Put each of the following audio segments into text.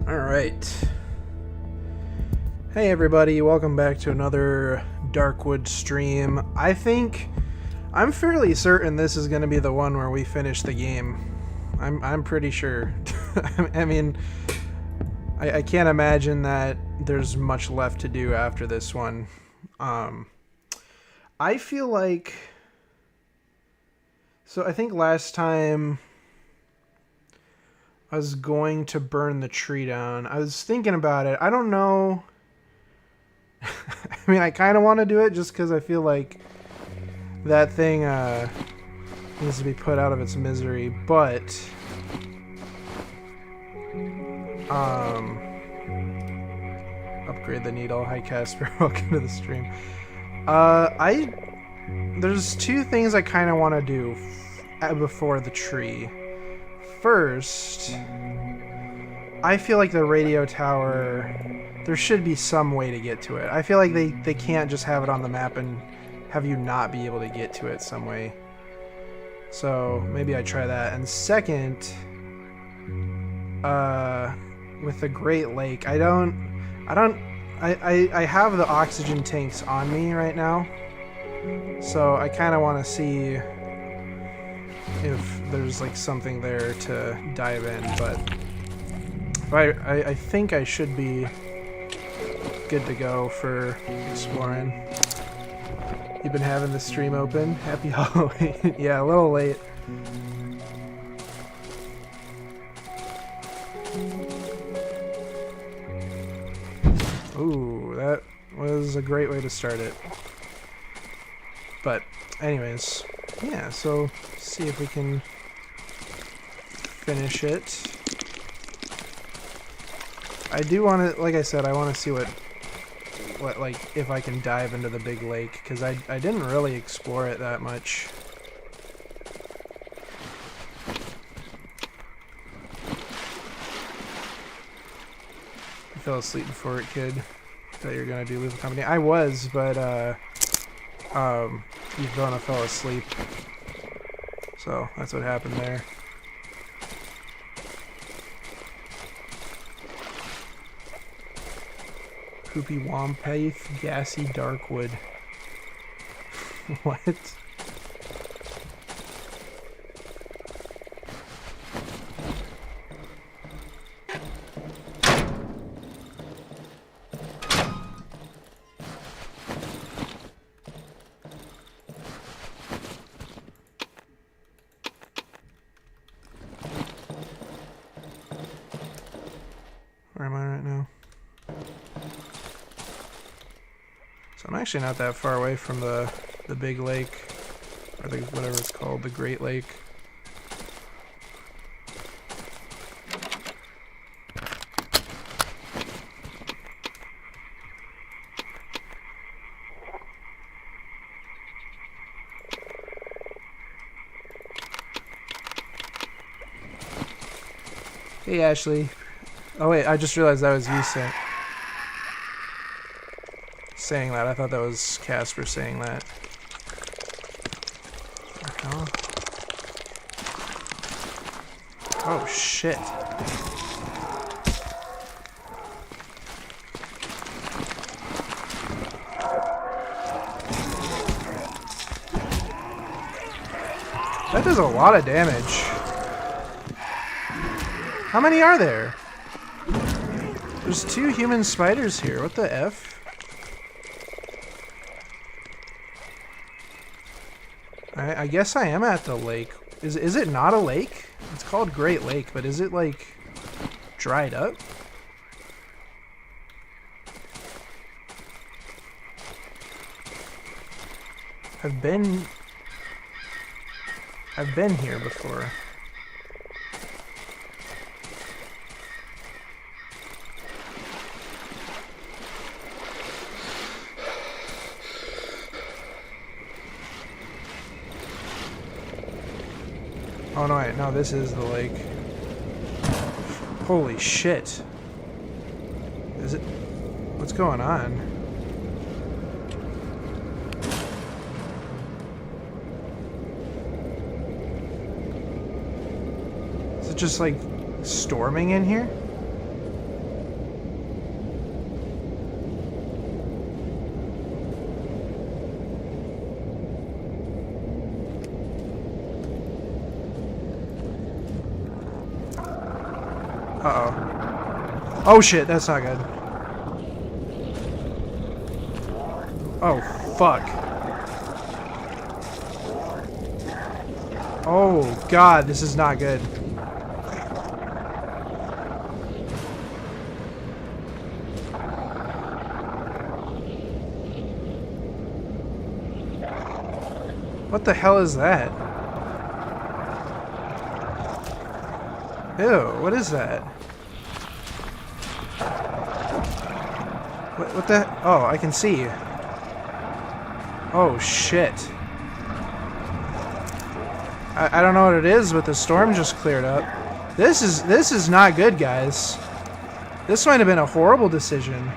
Alright. Hey everybody, welcome back to another Darkwood stream. I'm fairly certain this is going to be the one where we finish the game. I'm pretty sure. I mean, I can't imagine that there's much left to do after this one. I feel like... So I think last time I was going to burn the tree down. I was thinking about it. I don't know. I mean, I kind of want to do it just because I feel like that thing needs to be put out of its misery. But upgrade the needle. Hi Casper, welcome to the stream. There's two things I kind of want to do before the tree. First, I feel like the radio tower, there should be some way to get to it. I feel like they can't just have it on the map and have you not be able to get to it some way. So maybe I try that. And second, with the Great Lake, I have the oxygen tanks on me right now. So I kind of want to see if there's like something there to dive in, but I think I should be good to go for exploring. You've been having the stream open. Happy Halloween. Yeah, a little late. Ooh, that was a great way to start it. But anyways, yeah, so see if we can finish it. I do want to, like I said, I want to see what like if I can dive into the big lake, because I didn't really explore it that much. I fell asleep before it could. Thought you were gonna do Leave a Company. I was, but Yvonne fell asleep. So that's what happened there. Poopy Wampa, gassy Darkwood. What? Where am I right now? So I'm actually not that far away from the big lake, or whatever it's called, the Great Lake. Hey Ashley. Oh wait, I just realized that was you saying that. I thought that was Casper saying that. What the hell? Oh shit. That does a lot of damage. How many are there? There's 2 human spiders here. What the F? I guess I am at the lake. Is it not a lake? It's called Great Lake, but is it like dried up? I've been here before. Oh no, wait, no, this is the lake. Holy shit. Is it? What's going on? Is it just like storming in here? Uh-oh. Oh shit, that's not good. Oh, fuck. Oh god, this is not good. What the hell is that? Ew, what is that? What the? Oh, I can see. Oh shit. I don't know what it is, but the storm just cleared up. This is not good, guys. This might have been a horrible decision.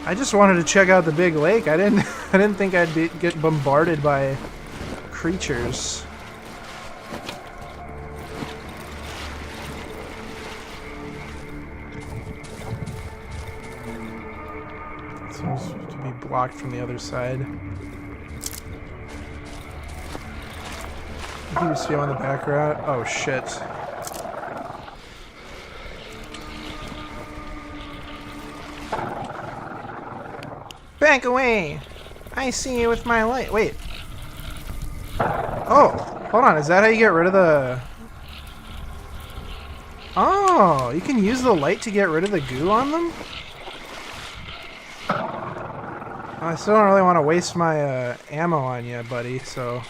I just wanted to check out the big lake. I didn't think I'd get bombarded by creatures. Seems to be blocked from the other side. You can just feel on the back route. Oh shit. Back away! I see you with my light. Wait. Oh, hold on. Is that how you get rid of the... Oh, you can use the light to get rid of the goo on them? I still don't really want to waste my ammo on you, buddy, so...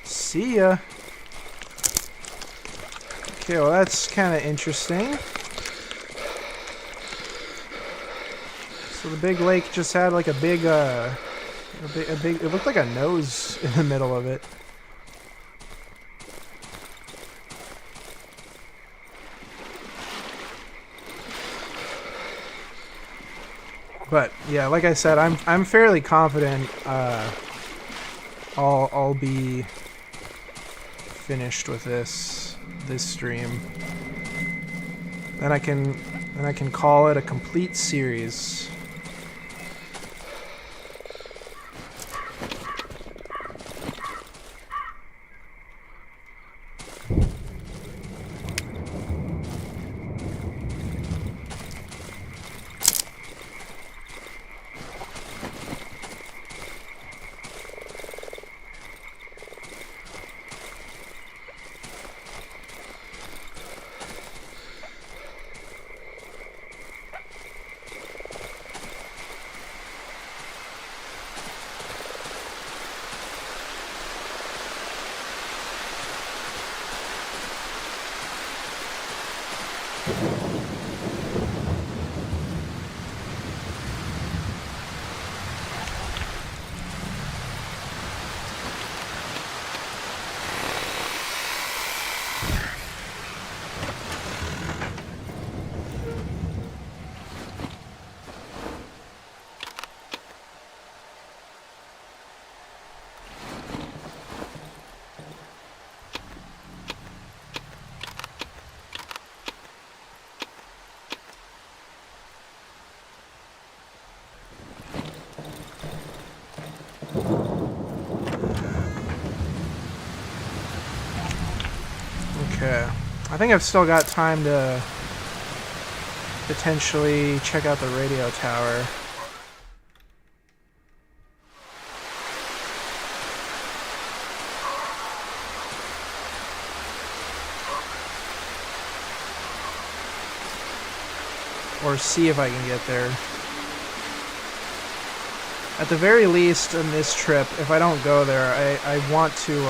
See ya! Okay, well that's kind of interesting. So the big lake just had like a big, it looked like a nose in the middle of it. But yeah, like I said, I'm fairly confident I'll be finished with this stream. Then I can call it a complete series. Okay. I think I've still got time to potentially check out the radio tower. Or see if I can get there. At the very least, in this trip, if I don't go there, I want to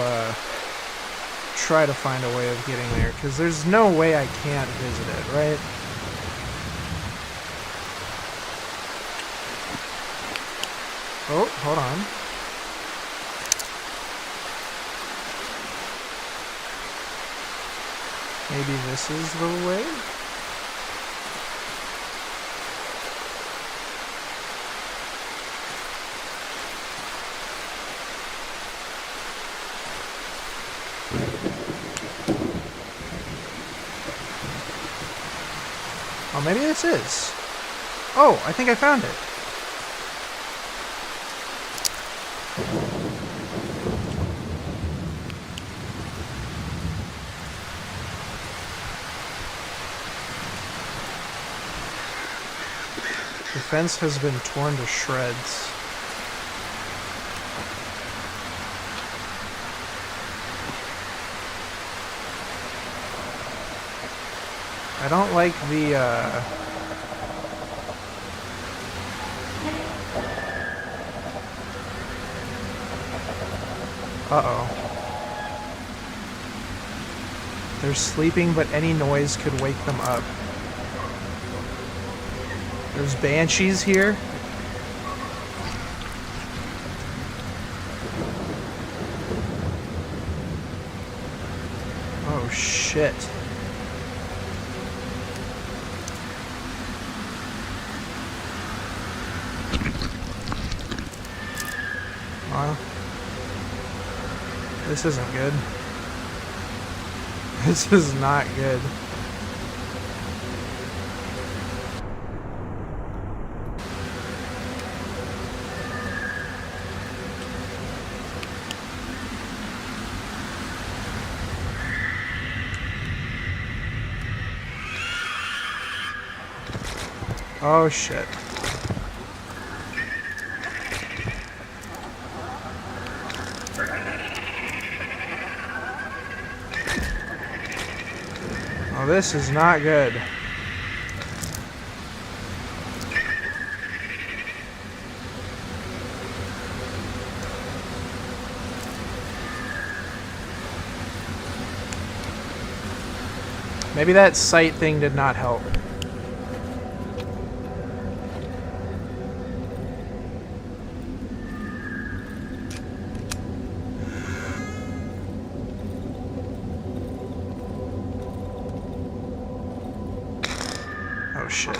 try to find a way of getting there, because there's no way I can't visit it, right? Oh, hold on. Maybe this is the way? Oh, maybe this is. Oh, I think I found it. The fence has been torn to shreds. I don't like the, uh-oh. They're sleeping, but any noise could wake them up. There's banshees here. Oh, shit. Well, this isn't good. This is not good. Oh shit. Oh, this is not good. Maybe that sight thing did not help. Oh shit.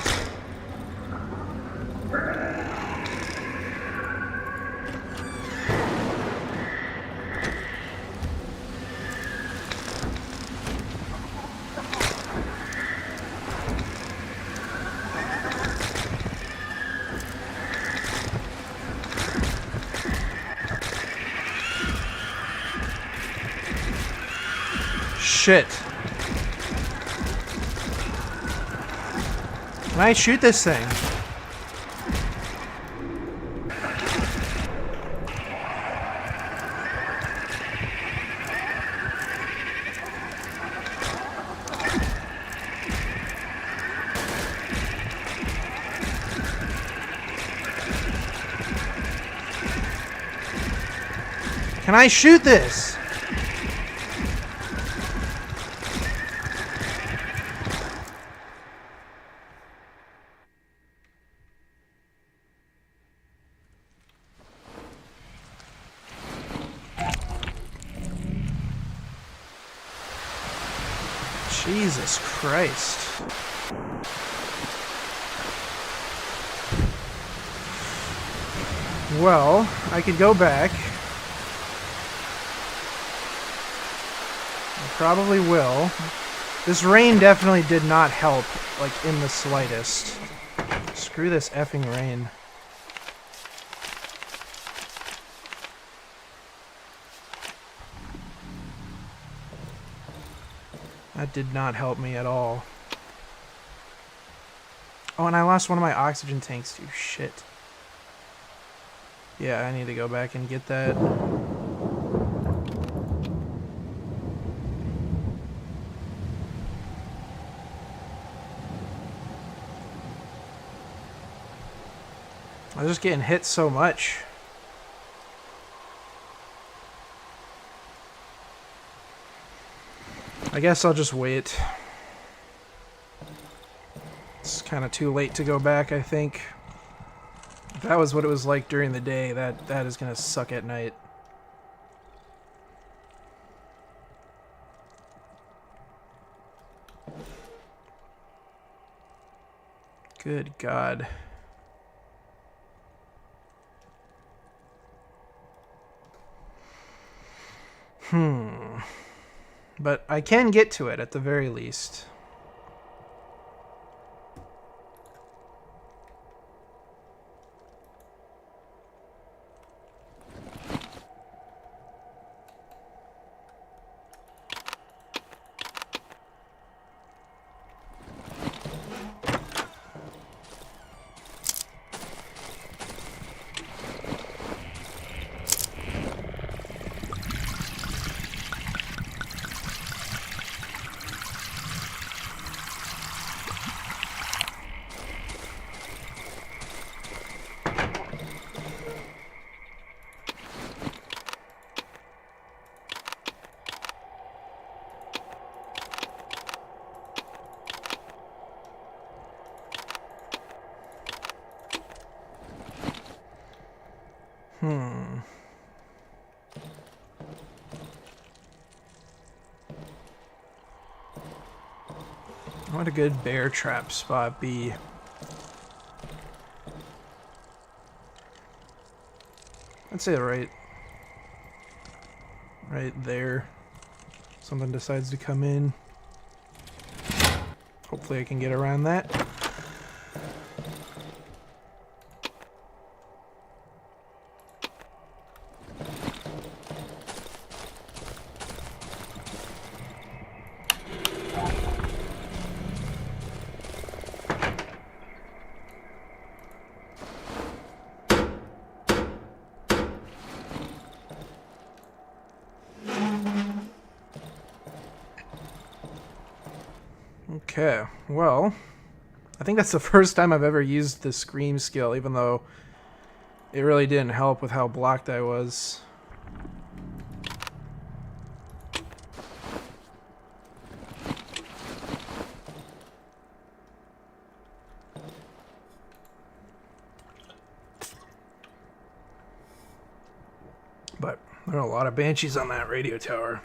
Shit. Can I shoot this thing? Can I shoot this? Jesus Christ. Well, I could go back. I probably will. This rain definitely did not help, like, in the slightest. Screw this effing rain. That did not help me at all. Oh, and I lost one of my oxygen tanks too. Shit. Yeah, I need to go back and get that. I was just getting hit so much. I guess I'll just wait. It's kind of too late to go back, I think. If that was what it was like during the day, that is gonna suck at night. Good God. But I can get to it at the very least. What would a good bear trap spot be? I'd say right there. Something decides to come in. Hopefully I can get around that. Okay, well, I think that's the first time I've ever used the scream skill, even though it really didn't help with how blocked I was. But there are a lot of banshees on that radio tower.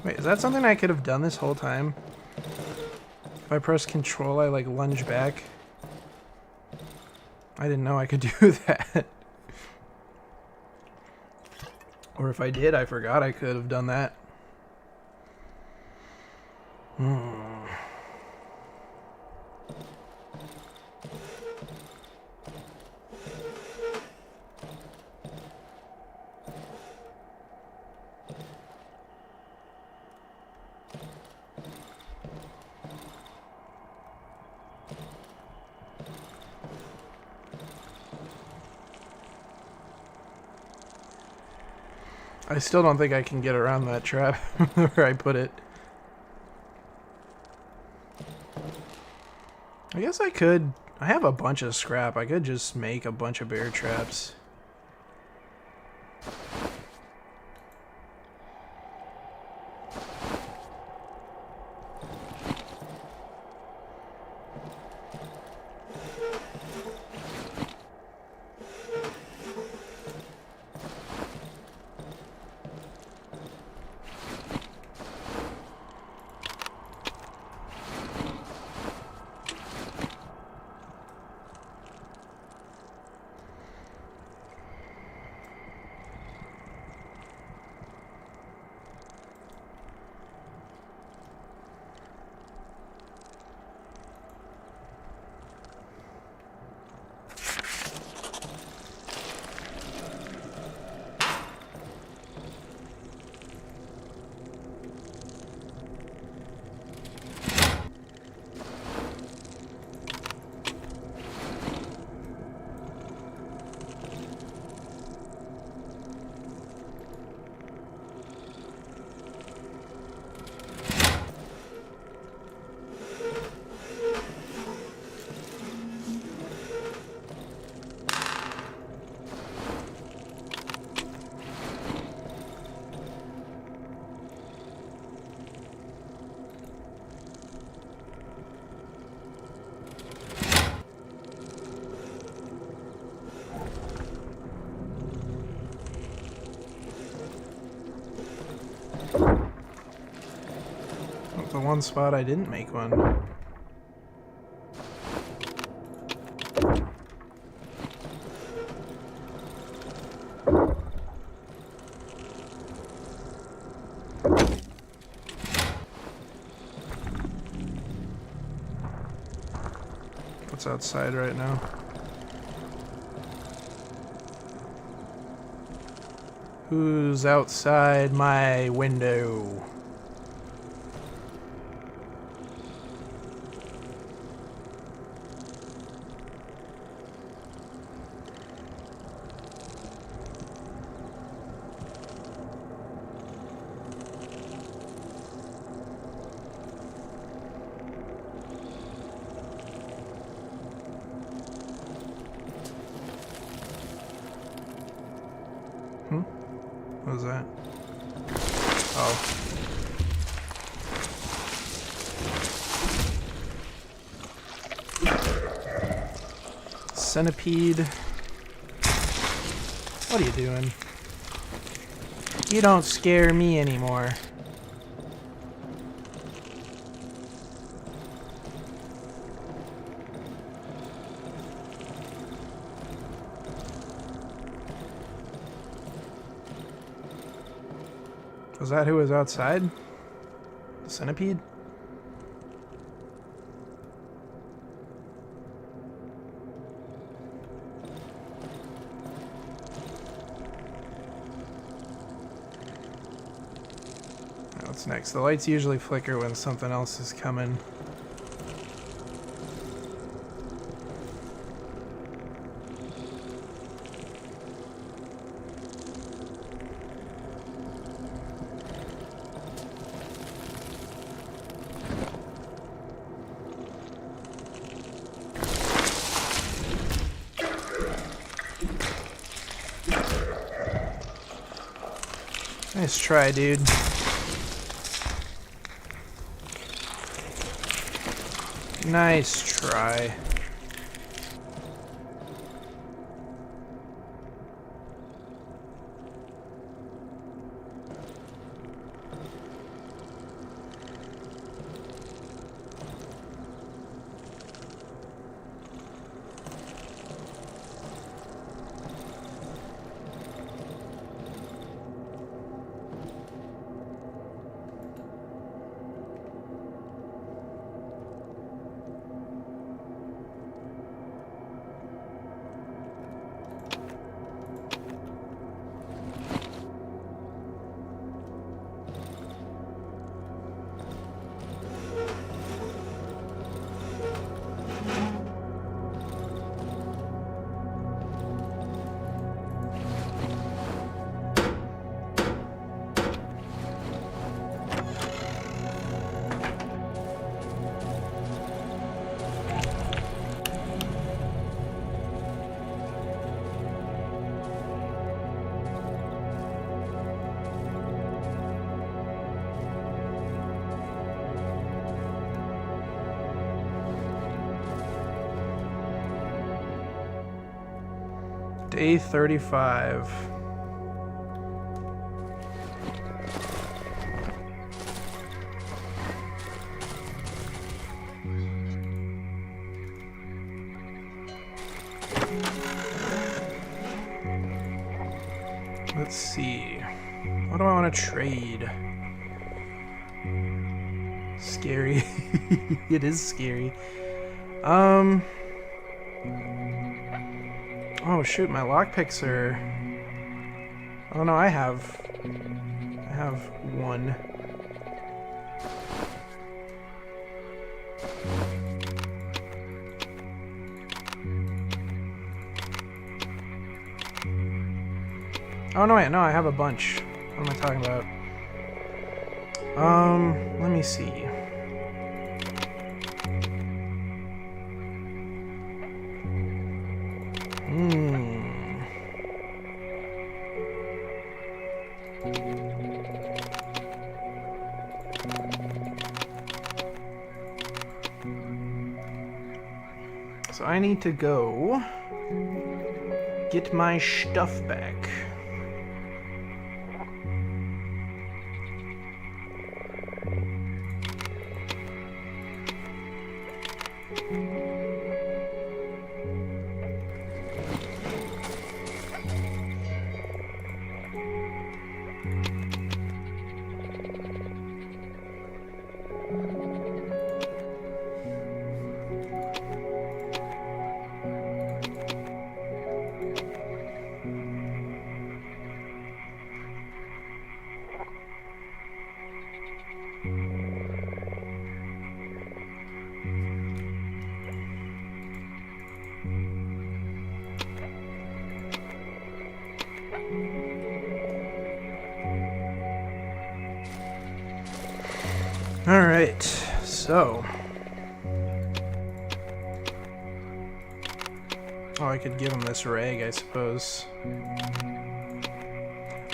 Wait, is that something I could have done this whole time? If I press control, I like lunge back. I didn't know I could do that. Or if I did, I forgot I could have done that. I still don't think I can get around that trap where I put it. I guess I could. I have a bunch of scrap. I could just make a bunch of bear traps. one spot I didn't make one. What's outside right now? Who's outside my window? What was that? Oh. Centipede. What are you doing? You don't scare me anymore. Was that who was outside? The centipede? What's next? The lights usually flicker when something else is coming. Nice try, dude. Nice try. Day 35. Let's see. What do I want to trade? Scary. It is scary. Oh shoot, my lockpicks are... Oh no, I have one. Oh no, wait, no, I have a bunch. What am I talking about? Let me see. So I need to go get my stuff back. Alright, so... Oh, I could give him this rag, I suppose.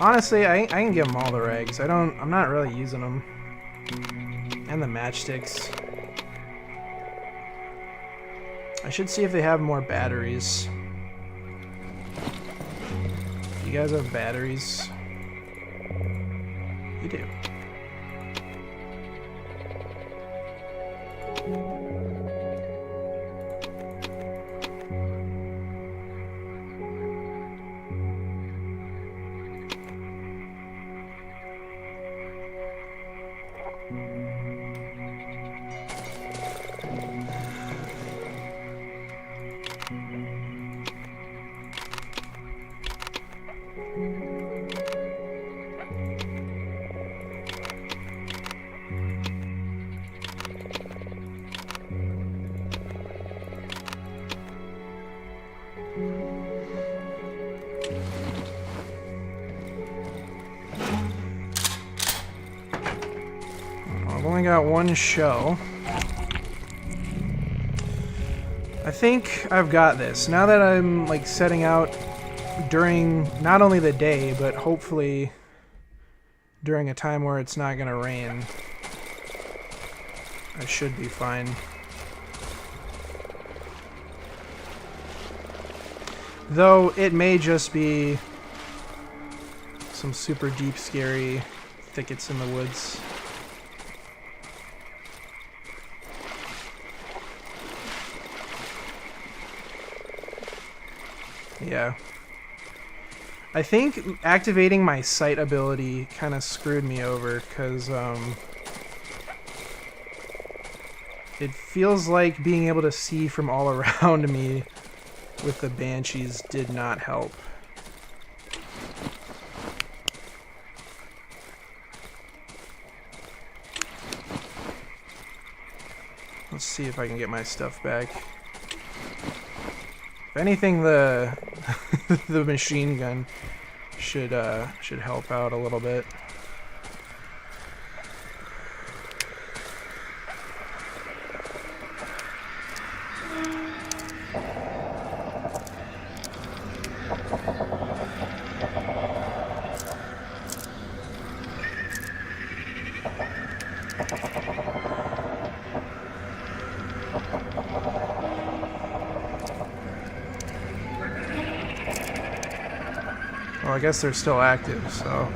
Honestly, I can give him all the rags. I'm not really using them. And the matchsticks. I should see if they have more batteries. You guys have batteries? You do. I've only got one shell. I think I've got this. Now that I'm like setting out during not only the day, but hopefully during a time where it's not gonna rain, I should be fine. Though it may just be some super deep, scary thickets in the woods. Yeah. I think activating my sight ability kind of screwed me over, because it feels like being able to see from all around me with the banshees did not help. Let's see if I can get my stuff back. If anything, the the machine gun should help out a little bit. Well, I guess they're still active, so...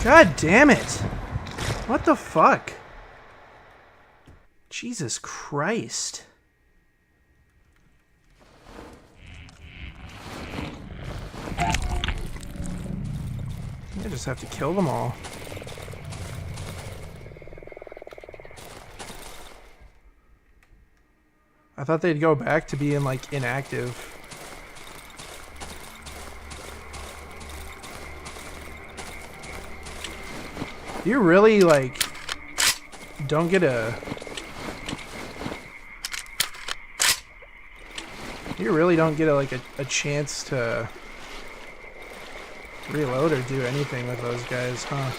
God damn it! What the fuck? Jesus Christ. I just have to kill them all. I thought they'd go back to being like inactive. You really, like, don't get a... You really don't get a chance to reload or do anything with those guys, huh?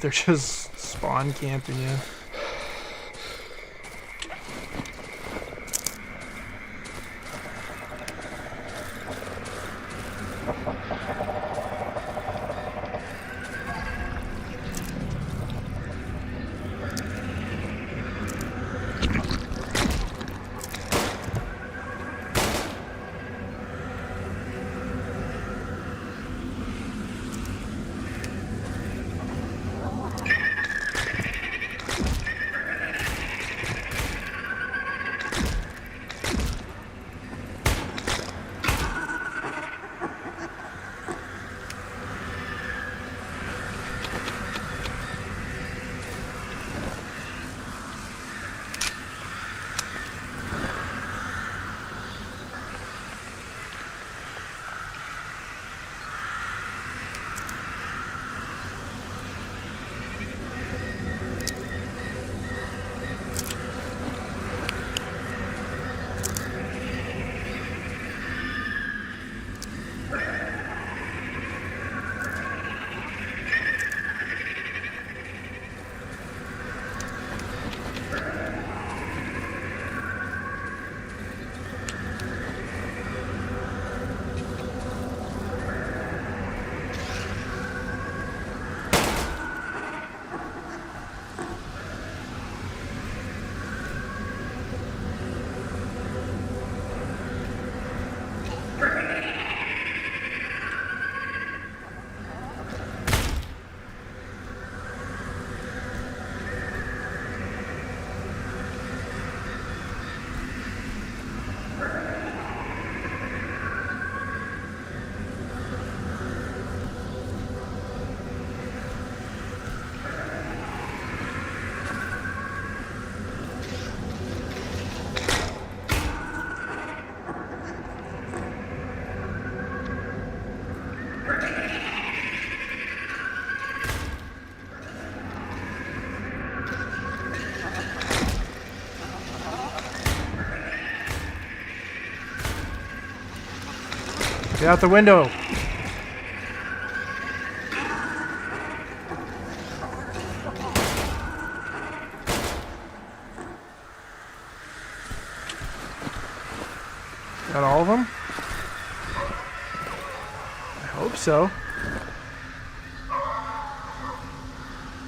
They're just spawn camping you. Get out the window! Got all of them? I hope so.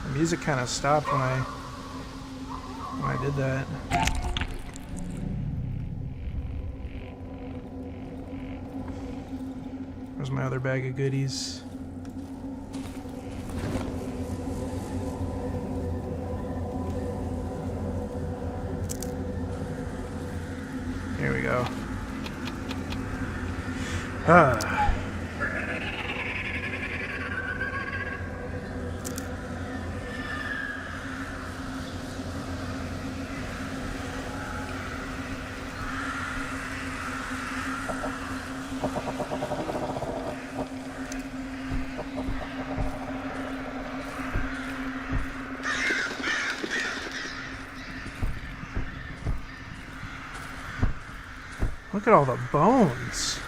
The music kind of stopped when I did that. Where's my other bag of goodies? Here we go. Look at all the bones.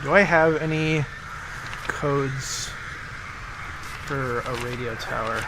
Do I have any codes for a radio tower?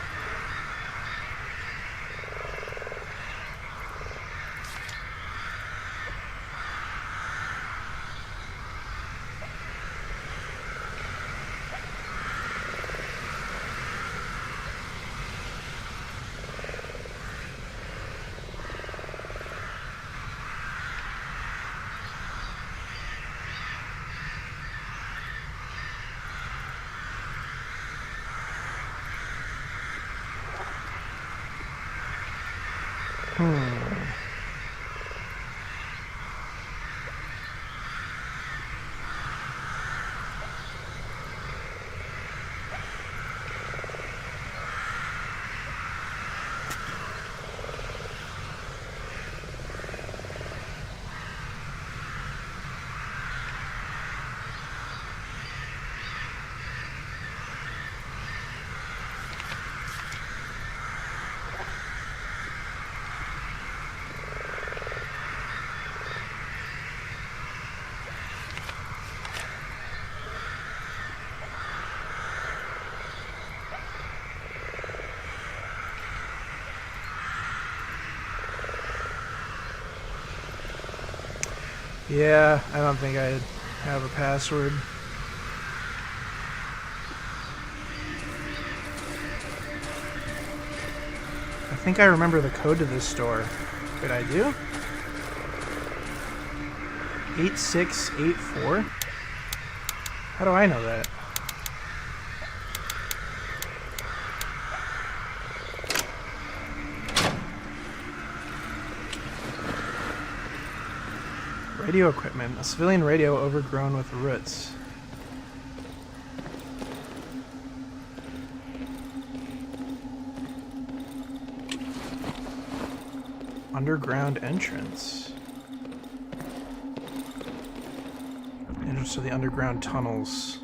Yeah, I don't think I have a password. I think I remember the code to this store. Wait, I do? 8684? How do I know that? Radio equipment. A civilian radio overgrown with roots. Underground entrance. Entrance to the underground tunnels.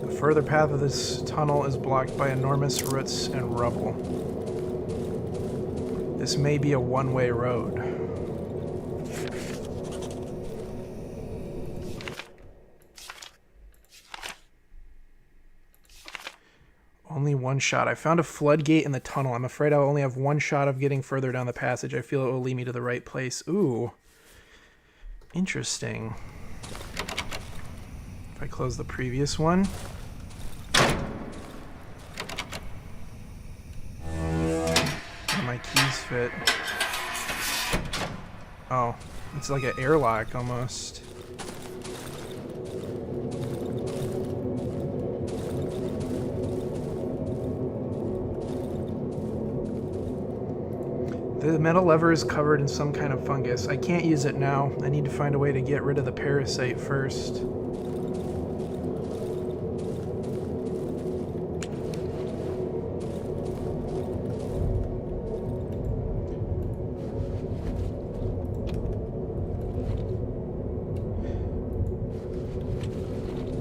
The further path of this tunnel is blocked by enormous roots and rubble. This may be a one-way road. Only one shot. I found a floodgate in the tunnel. I'm afraid I'll only have one shot of getting further down the passage. I feel it will lead me to the right place. Ooh. Interesting. If I close the previous one. My keys fit. Oh, it's like an airlock almost. The metal lever is covered in some kind of fungus. I can't use it now. I need to find a way to get rid of the parasite first.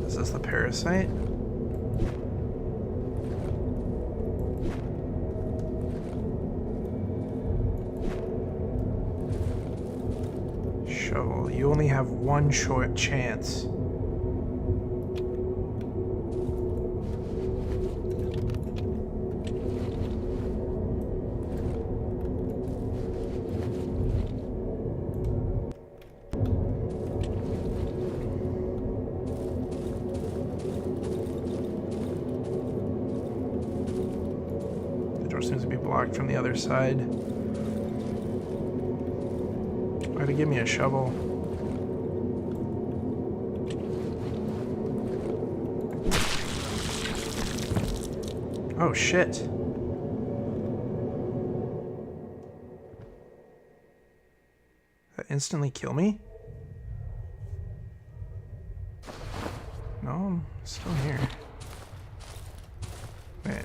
Is this the parasite? Shovel. You only have one short chance. The door seems to be blocked from the other side. Why to give me a shovel? Oh shit. That instantly kill me? No, I'm still here. Wait.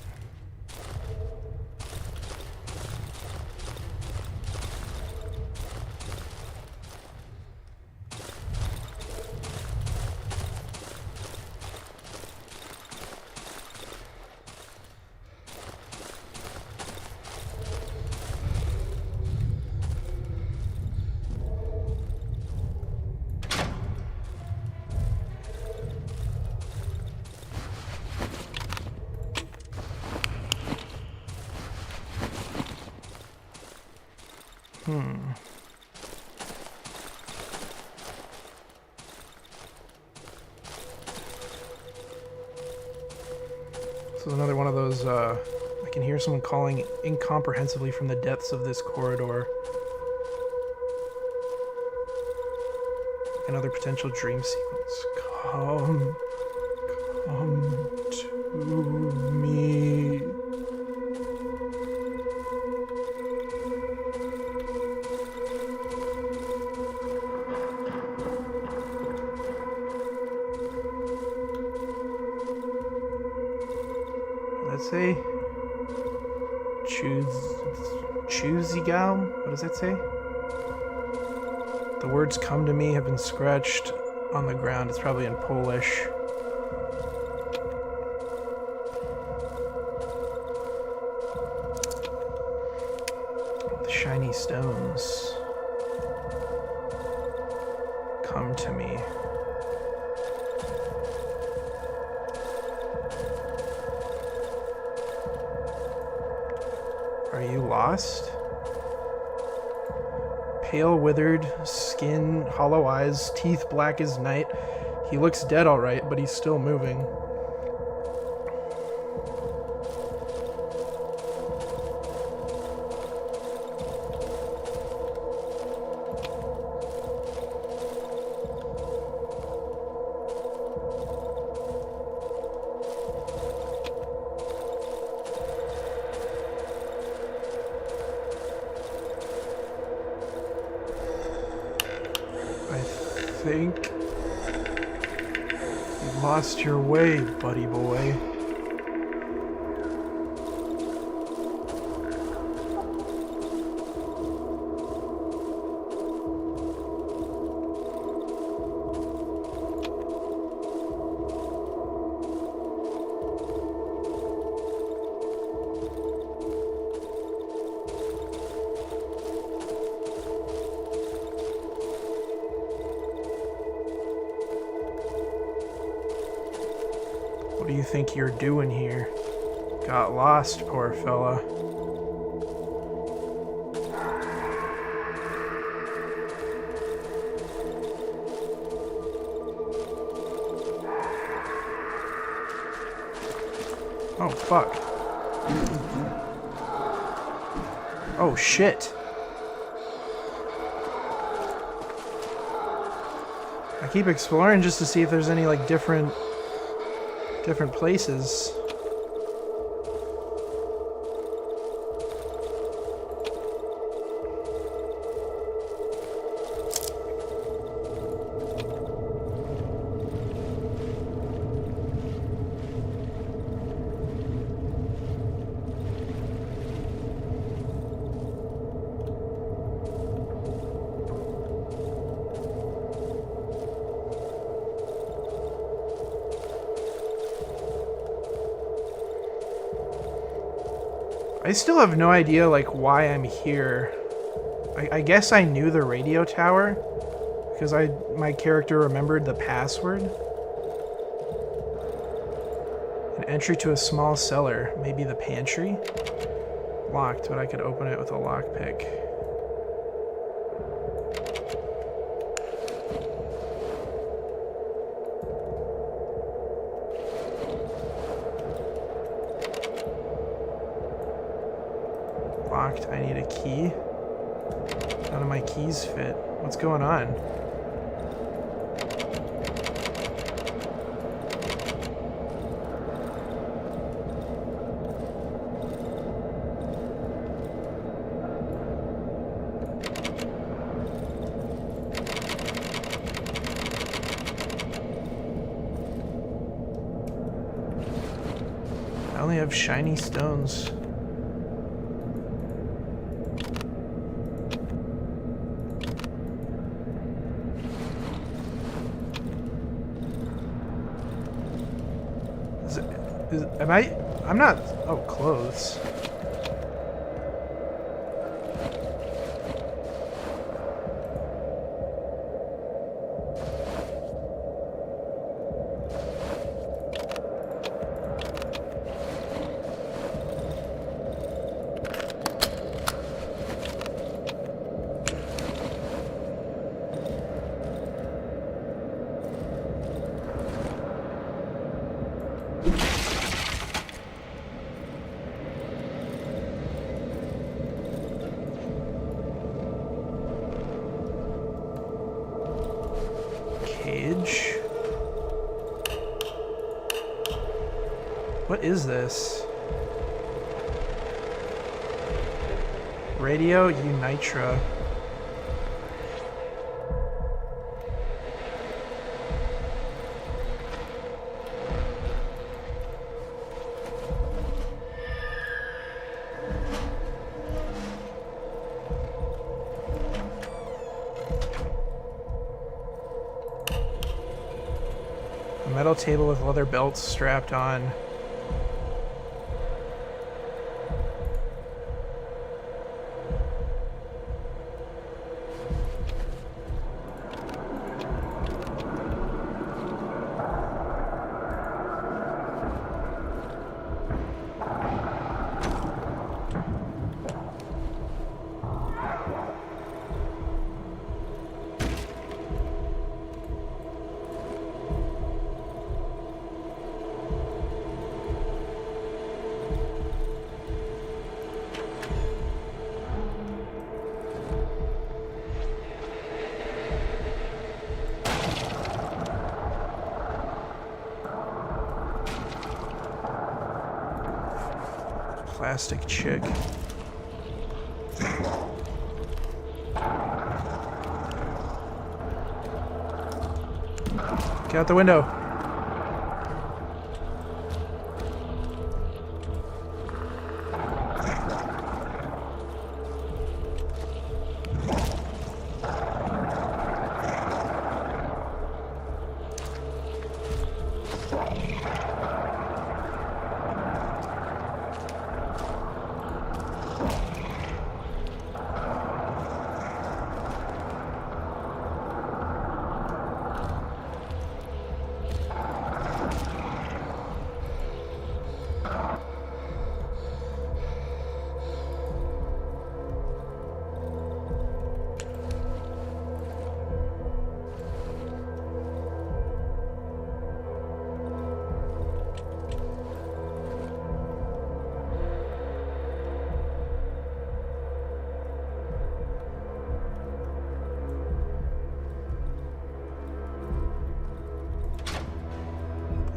This is another one of those, I can hear someone calling incomprehensibly from the depths of this corridor. Another potential dream sequence. Come to me. Let's say choosy-gal? What does that say? The words "come to me" have been scratched on the ground. It's probably in Polish. The shiny stones. Come to me. Are you lost? Pale, withered, skin, hollow eyes, teeth black as night. He looks dead all right, but he's still moving. I think you lost your way, buddy boy. What do you think you're doing here? Got lost, poor fella. Oh, fuck. Oh, shit. I keep exploring just to see if there's any, like, different places. I still have no idea, like, why I'm here. I guess I knew the radio tower, because my character remembered the password. An entry to a small cellar, maybe the pantry? Locked, but I could open it with a lockpick. Locked, I need a key. None of my keys fit. What's going on? I only have shiny stones. I'm not... Oh, clothes. Cage. What is this? Radio Unitra. Metal table with leather belts strapped on. Plastic chick. Get out the window.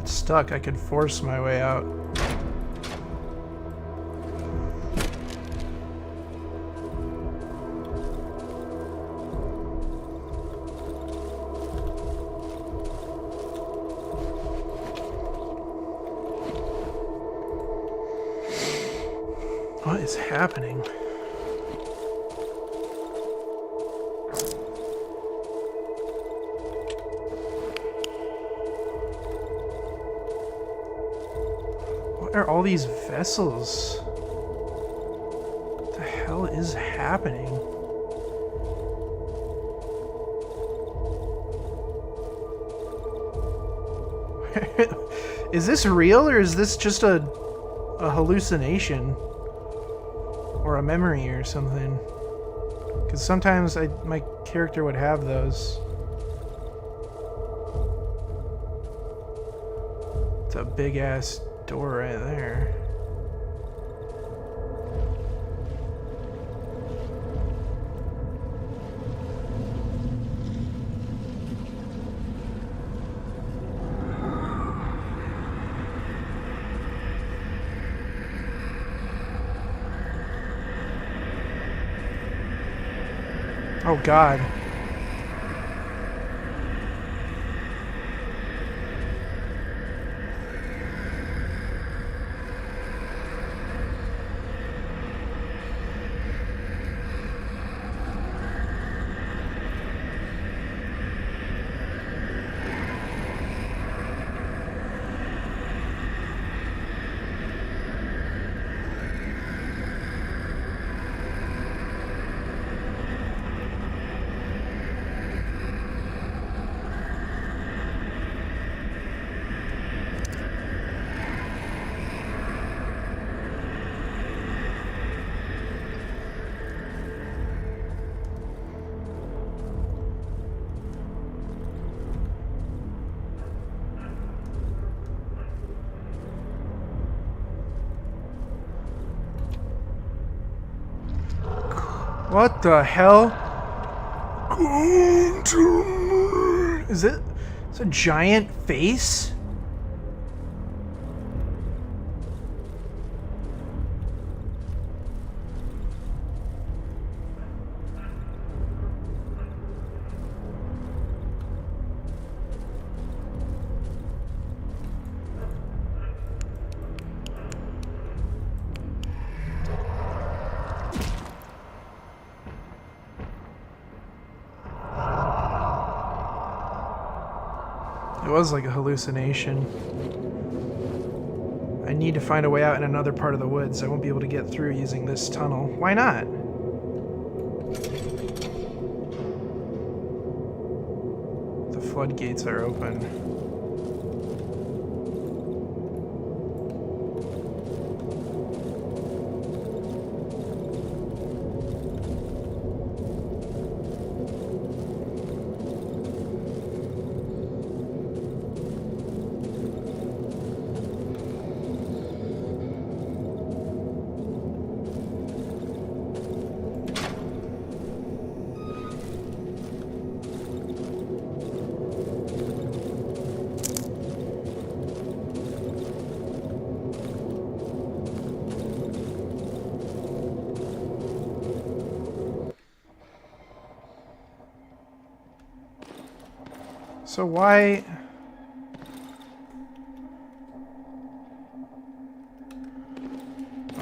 Stuck. I could force my way out. What is happening? What are all these vessels? is happening? Is this real, or is this just a hallucination? Or a memory or something? Because sometimes my character would have those. It's a big ass door right there. Oh God. What the hell? Is it? It's a giant face? It was like a hallucination. I need to find a way out in another part of the woods. I won't be able to get through using this tunnel. Why not? The floodgates are open. So why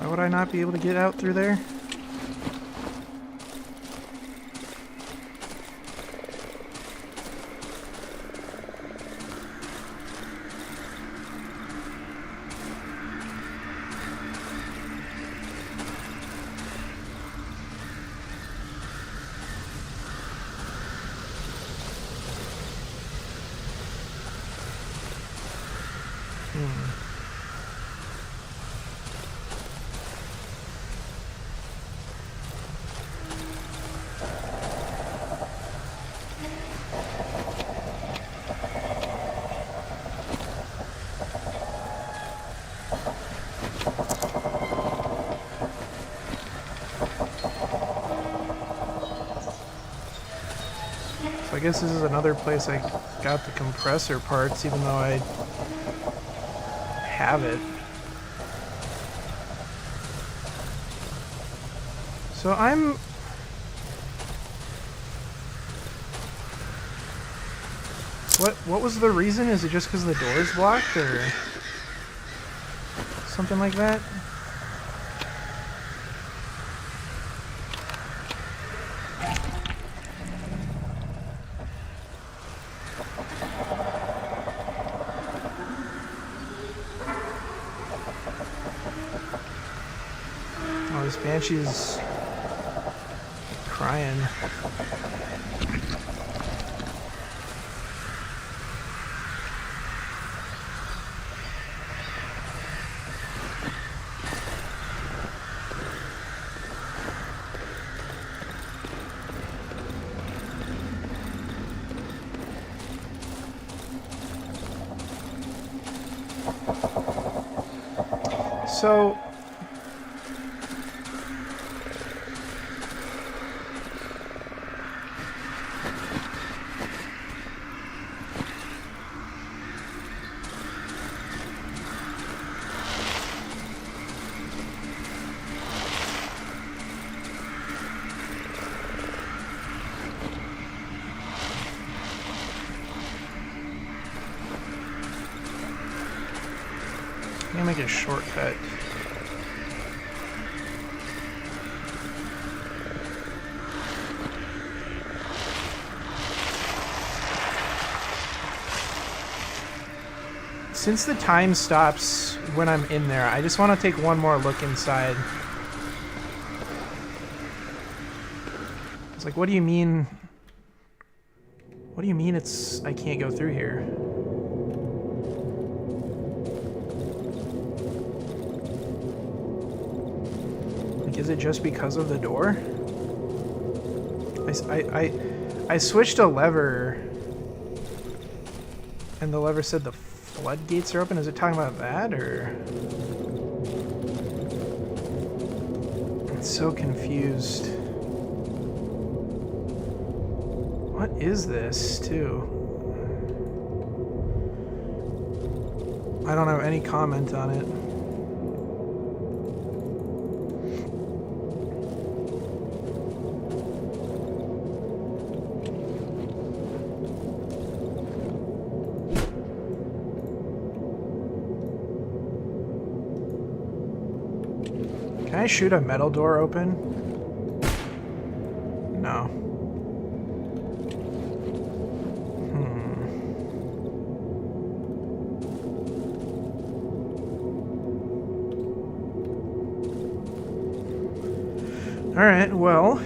would I not be able to get out through there? So I guess this is another place I got the compressor parts, even though I have it. So What was the reason? Is it just because the door is blocked, or something like that? Oh, this Banshee's trying. So I'm gonna make a shortcut. Since the time stops when I'm in there, I just want to take one more look inside. It's like, what do you mean? What do you mean I can't go through here? Like, is it just because of the door? I switched a lever, and the lever said the floodgates are open. Is it talking about that, or? I'm so confused. What is this, too? I don't have any comment on it. Can I shoot a metal door open? No. Alright, well.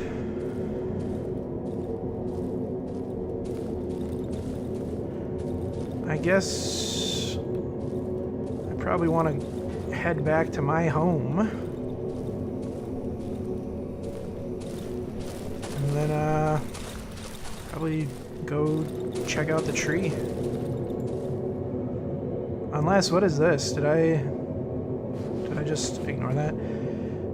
I guess I probably want to head back to my home. And then, probably go check out the tree. Unless, what is this? Did I just ignore that?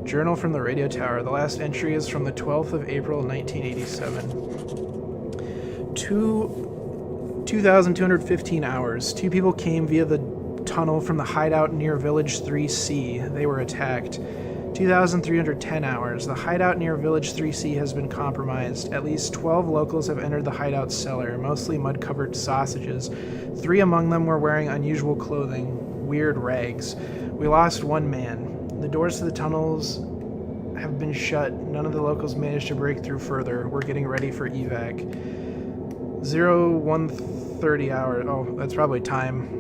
Journal from the radio tower. The last entry is from the 12th of April, 1987. 2,215 hours. 2 people came via the tunnel from the hideout near Village 3C. They were attacked. 2,310 hours. The hideout near Village 3C has been compromised. At least 12 locals have entered the hideout cellar, mostly mud-covered sausages. 3 among them were wearing unusual clothing, weird rags. We lost 1 man. The doors to the tunnels have been shut. None of the locals managed to break through further. We're getting ready for evac. 0130 hours. Oh, that's probably time.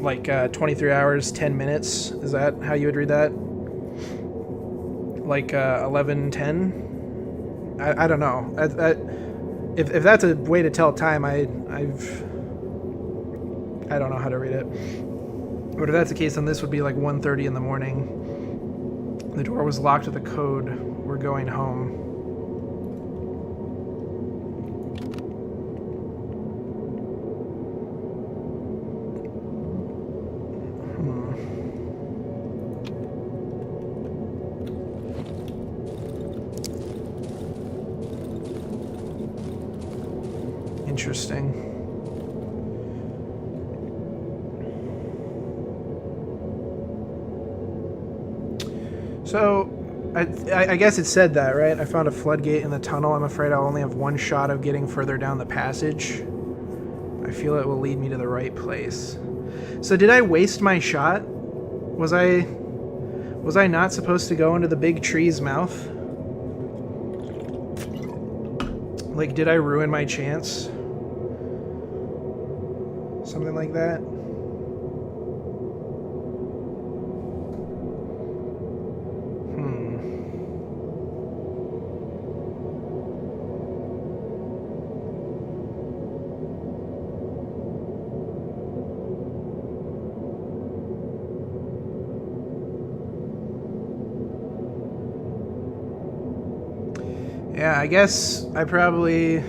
Like 23 hours, 10 minutes. Is that how you would read that? Like 11:10? I don't know. If that's a way to tell time, I don't know how to read it. But if that's the case, then this would be like 1:30 in the morning. The door was locked with a code. We're going home. Interesting. So, I guess it said that, right? I found a floodgate in the tunnel. I'm afraid I'll only have one shot of getting further down the passage. I feel it will lead me to the right place. So did I waste my shot? Was I not supposed to go into the big tree's mouth? Like, did I ruin my chance? Something like that? Yeah, I guess I probably...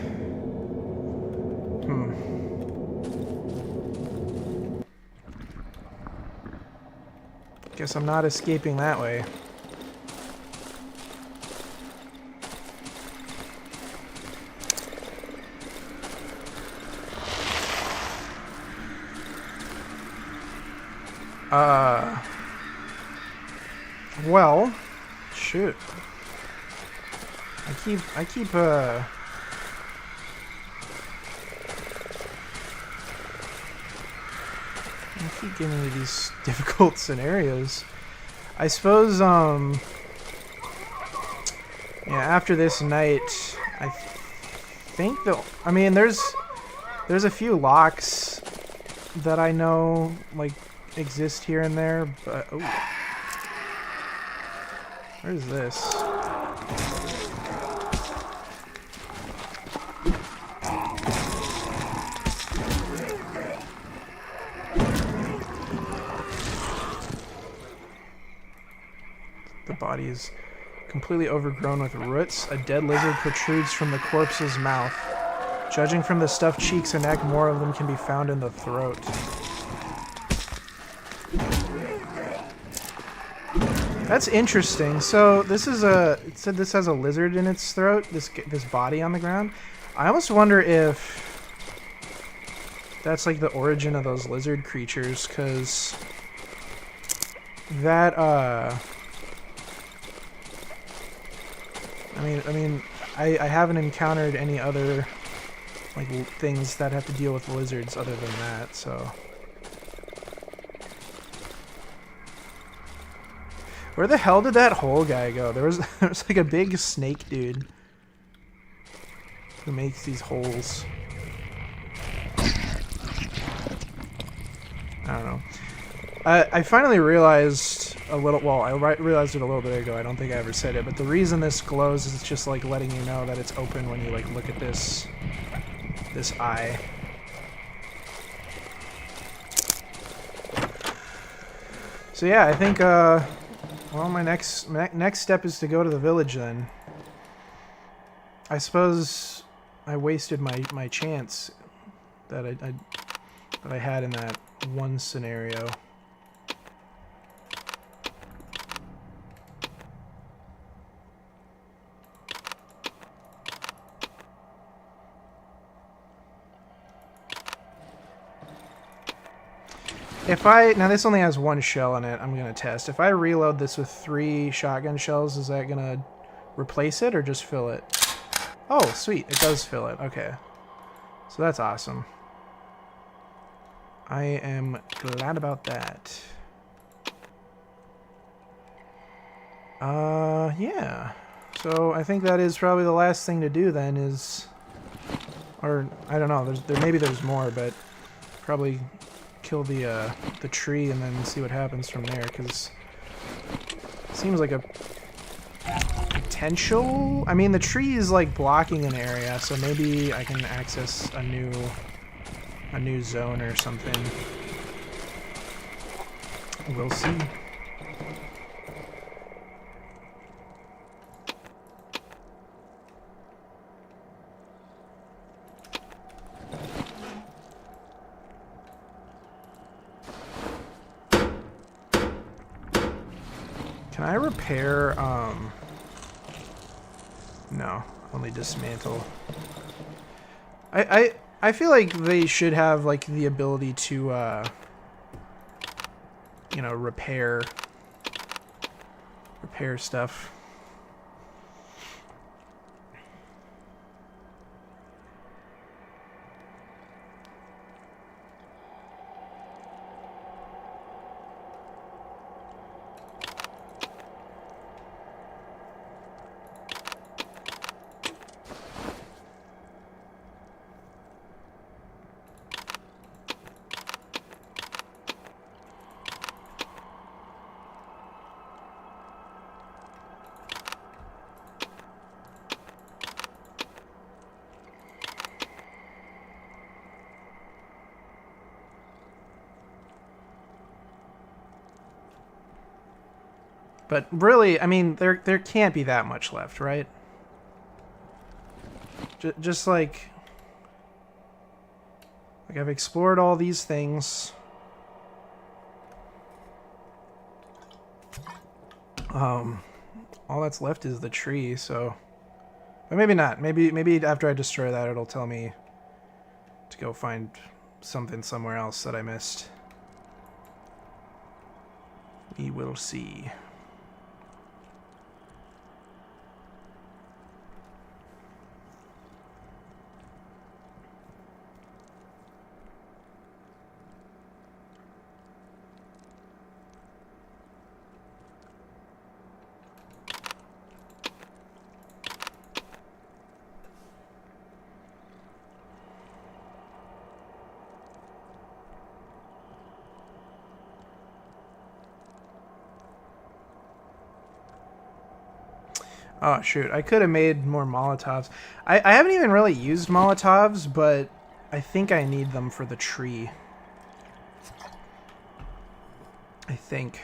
Guess I'm not escaping that way. Well, shoot. I keep getting into these difficult scenarios. I suppose, yeah, after this night, I think I mean, there's a few locks that I know, like, exist here and there, but, oh. Where's this? The body is completely overgrown with roots. A dead lizard protrudes from the corpse's mouth. Judging from the stuffed cheeks and neck, more of them can be found in the throat. That's interesting. So this is it said this has a lizard in its throat, this body on the ground. I almost wonder if that's like the origin of those lizard creatures, because that I haven't encountered any other like things that have to deal with lizards other than that, so. Where the hell did that hole guy go? There was like a big snake dude who makes these holes. I don't know. I finally realized a little, well, I realized it a little bit ago, I don't think I ever said it, but the reason this glows is it's just like letting you know that it's open when you like look at this eye. So yeah, I think, well, my next step is to go to the village then. I suppose I wasted my chance that I had in that one scenario. Now this only has one shell in it, I'm gonna test. If I reload this with 3 shotgun shells, is that gonna replace it or just fill it? Oh, sweet, it does fill it, okay. So that's awesome. I am glad about that. Yeah. So I think that is probably the last thing to do then is... Or, I don't know, maybe there's more, but probably kill the tree and then see what happens from there, because it seems like a potential... I mean, the tree is like blocking an area, so maybe I can access a new zone or something. We'll see. Can I repair, no, only dismantle. I feel like they should have, like, the ability to, you know, repair stuff. But really, I mean, there can't be that much left, right? Just like I've explored all these things. All that's left is the tree, so... But maybe not. Maybe after I destroy that, it'll tell me to go find something somewhere else that I missed. We will see. Oh, shoot. I could have made more Molotovs. I haven't even really used Molotovs, but I think I need them for the tree. I think.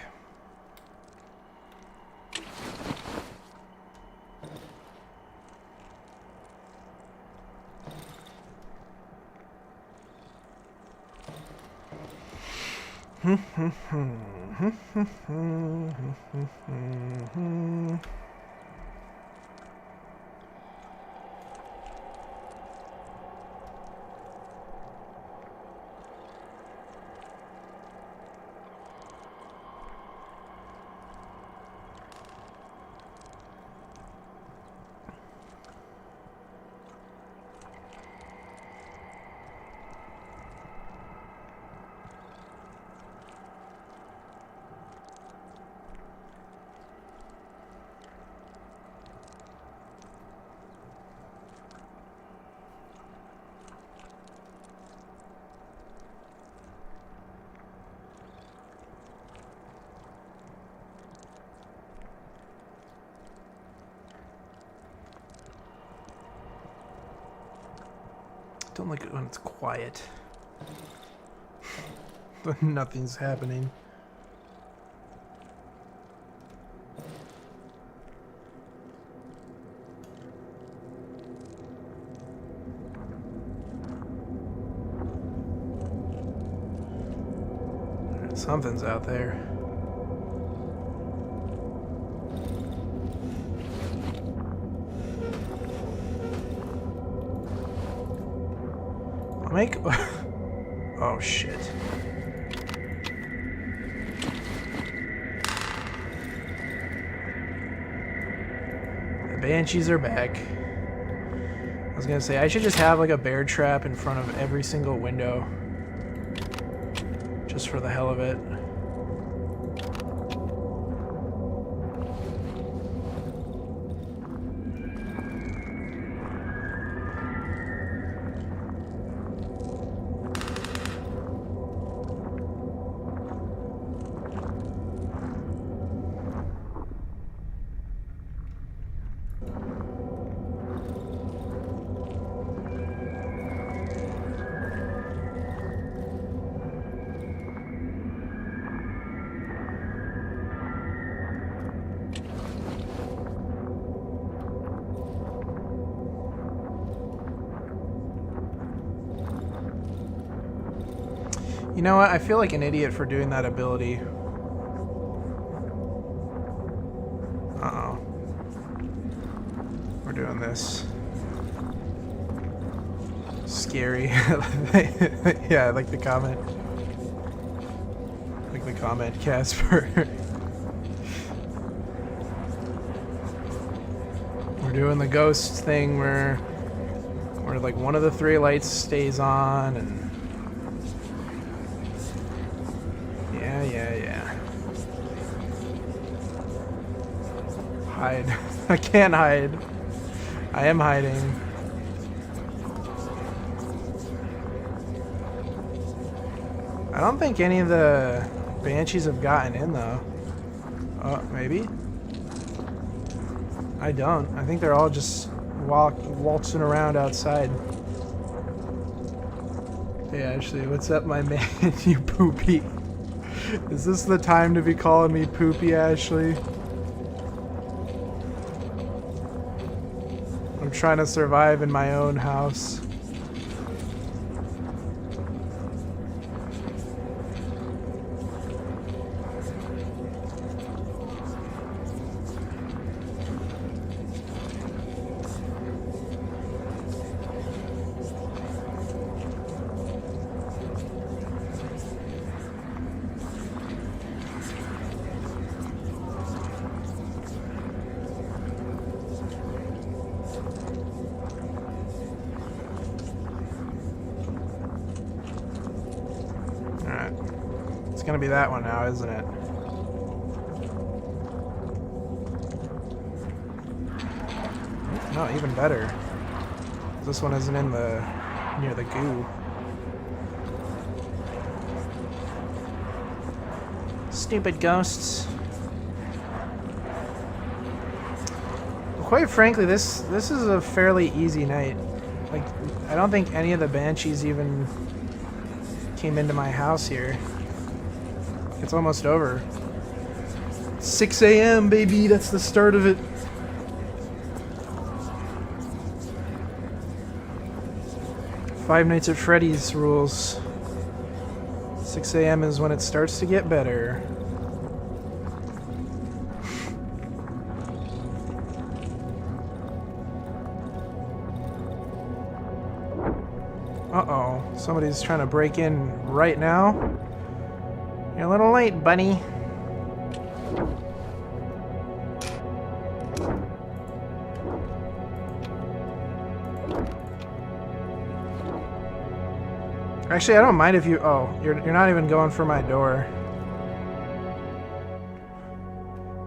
Don't like it when it's quiet. Nothing's happening. Something's out there. Make... Oh, shit. The Banshees are back. I was gonna say, I should just have like a bear trap in front of every single window. Just for the hell of it. You know what? I feel like an idiot for doing that ability. Uh-oh. We're doing this. Scary. Yeah, I like the comment. Like the comment, Casper. We're doing the ghost thing where like one of the three lights stays on and yeah. Hide. I can't hide. I am hiding. I don't think any of the Banshees have gotten in though. Oh, maybe? I don't. I think they're all just waltzing around outside. Hey Ashley, what's up my man, you poopy? Is this the time to be calling me poopy, Ashley? I'm trying to survive in my own house. It's gonna be that one now, isn't it? No, even better. This one isn't in the near the goo. Stupid ghosts. Well, quite frankly, this is a fairly easy night. Like, I don't think any of the banshees even came into my house here. It's almost over. 6 a.m. baby, that's the start of it. Five Nights at Freddy's rules. 6 a.m. is when it starts to get better. Uh-oh, somebody's trying to break in right now. You're a little late, bunny. Actually, I don't mind if you... Oh, you're not even going for my door.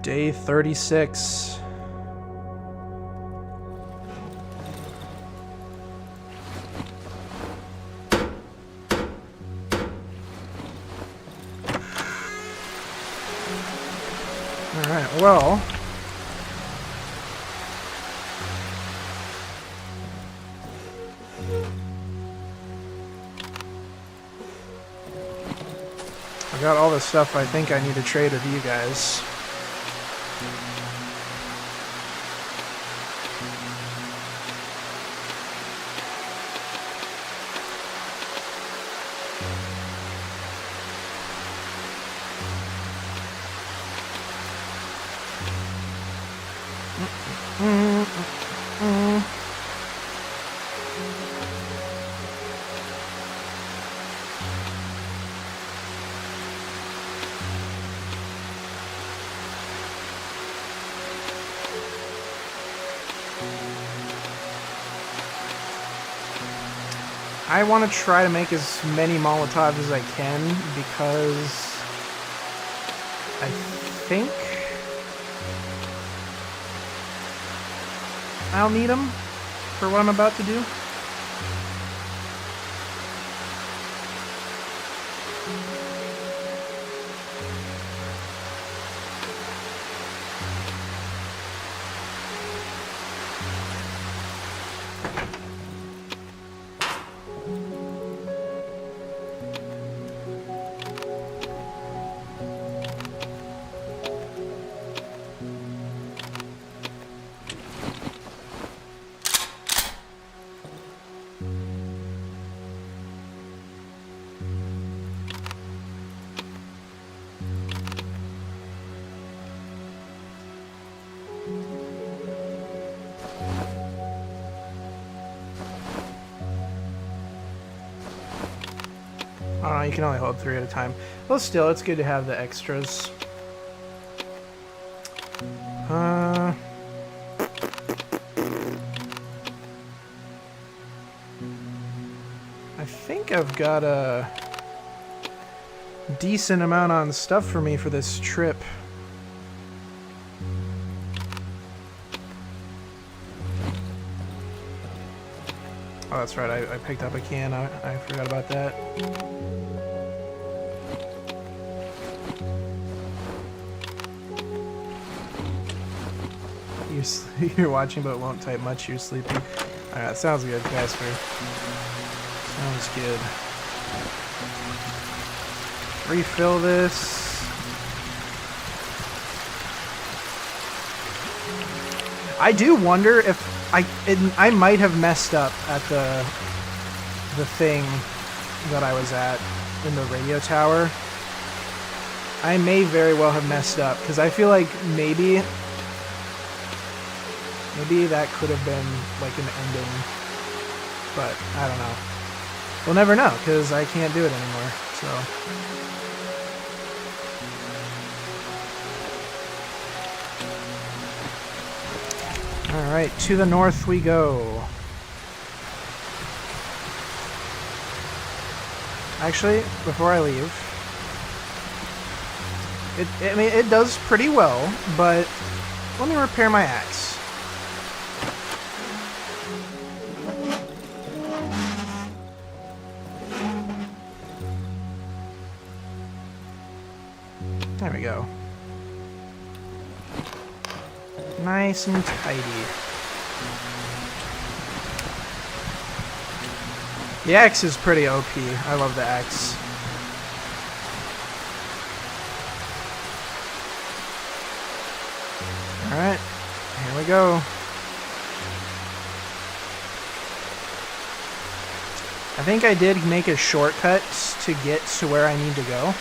Day 36. Alright, well... I got all the stuff I think I need to trade with you guys. I want to try to make as many Molotovs as I can because I think I'll need them for what I'm about to do. Oh, you can only hold 3 at a time. Well, still, it's good to have the extras. I think I've got a decent amount on stuff for me for this trip. Oh, that's right, I picked up a can. I forgot about that. You're watching but won't type much, you're sleepy. Alright, sounds good, Casper. Sounds good. Refill this. I do wonder if I might have messed up at the thing that I was at in the radio tower. I may very well have messed up because I feel like maybe that could have been like an ending, but I don't know. We'll never know because I can't do it anymore. So. Alright, to the north we go. Actually, before I leave, I mean, it does pretty well, but let me repair my axe. There we go. Nice and tidy. The axe is pretty OP. I love the axe. Alright, here we go. I think I did make a shortcut to get to where I need to go.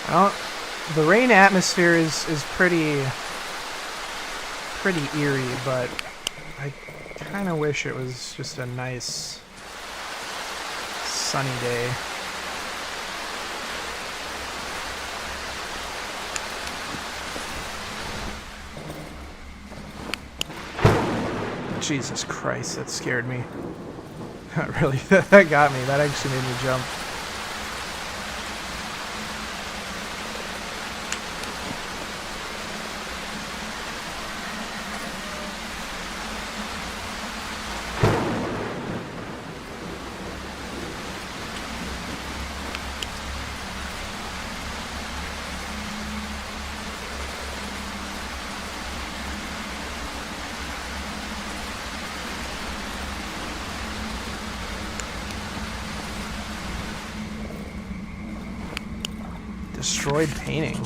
Well, the rain atmosphere is pretty eerie, but I kind of wish it was just a nice sunny day. Jesus Christ, that scared me. Really, that got me. That actually made me jump. Destroyed painting.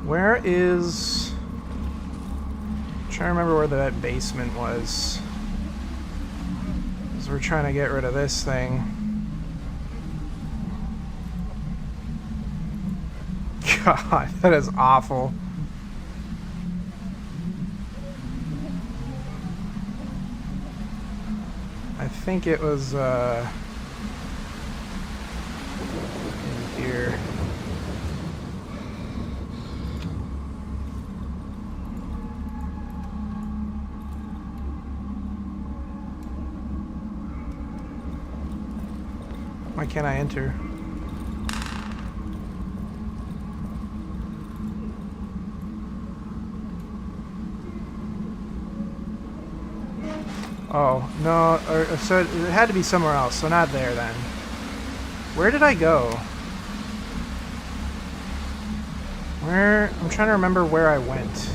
Where is... I'm trying to remember where that basement was. Because we're trying to get rid of this thing. God, that is awful. I think it was, in here. Why can't I enter? Oh, no, so it had to be somewhere else, so not there then. Where did I go? I'm trying to remember where I went.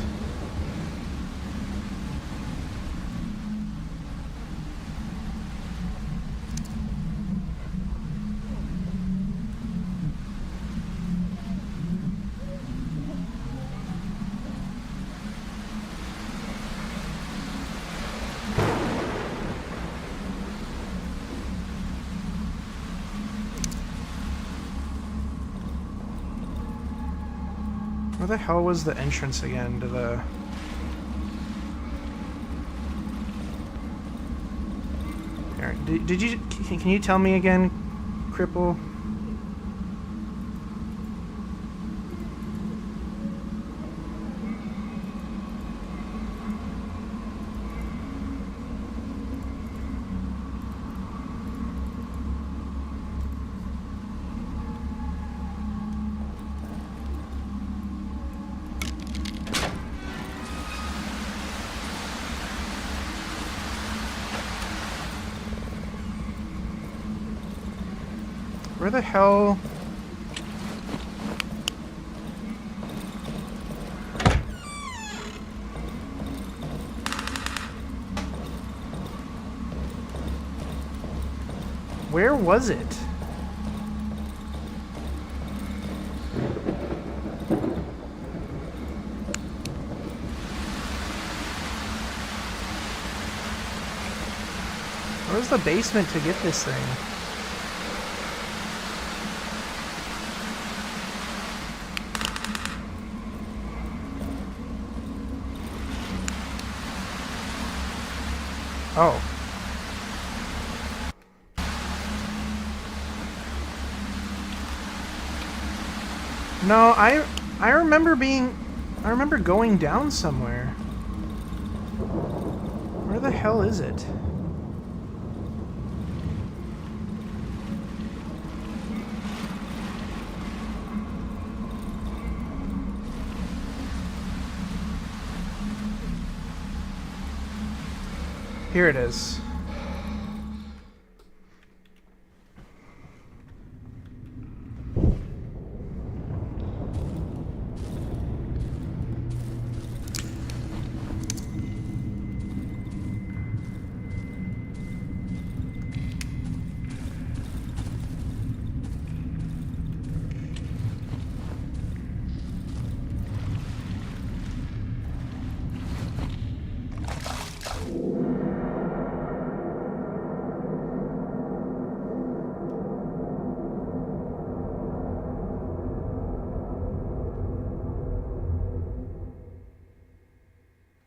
Where the hell was the entrance again to the... Here, did you... Can you tell me again, Cripple? Where the hell? Where was it? Where's the basement to get this thing? Oh. No, I remember going down somewhere. Where the hell is it? Here it is.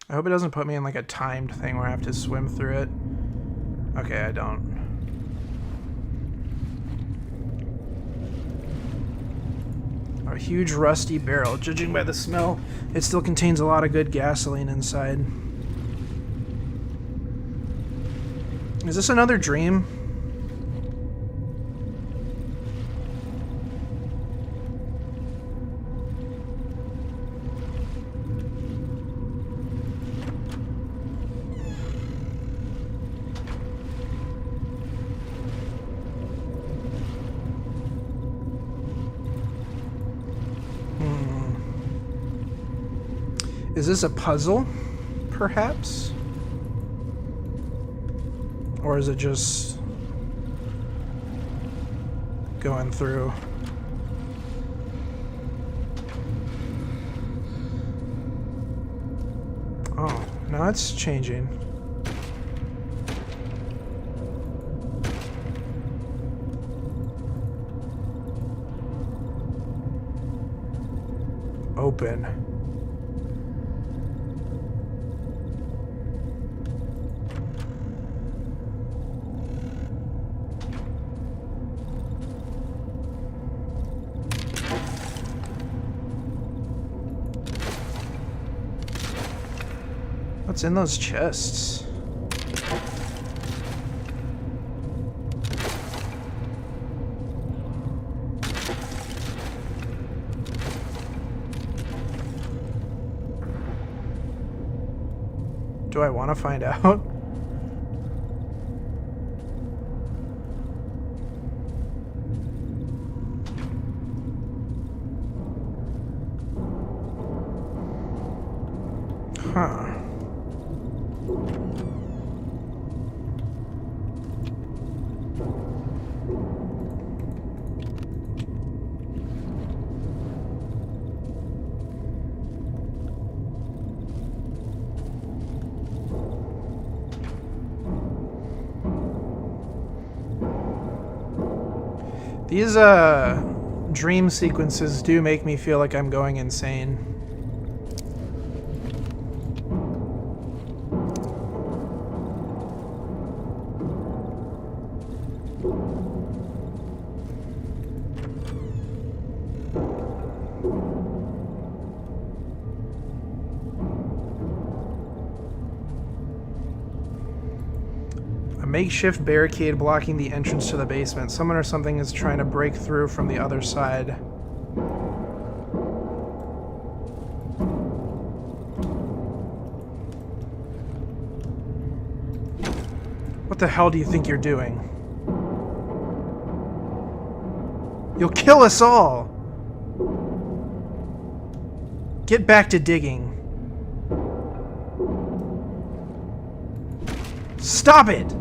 I hope it doesn't put me in like a timed thing where I have to swim through it. Okay, I don't. A huge rusty barrel. Judging by the smell, it still contains a lot of good gasoline inside. Is this another dream? Is this a puzzle, perhaps? Or is it just going through? Oh, now it's changing. Open. What's in those chests? Do I want to find out? Huh. These dream sequences do make me feel like I'm going insane. Makeshift barricade blocking the entrance to the basement. Someone or something is trying to break through from the other side. What the hell do you think you're doing? You'll kill us all! Get back to digging. Stop it!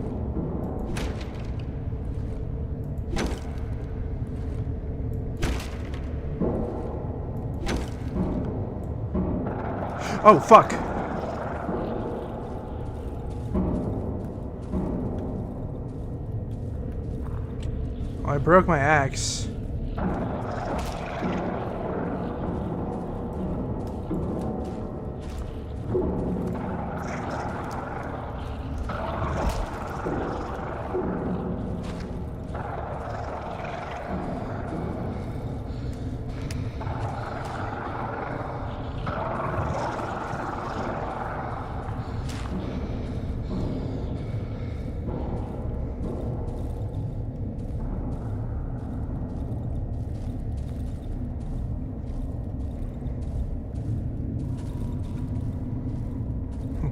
Oh, fuck. Oh, I broke my axe.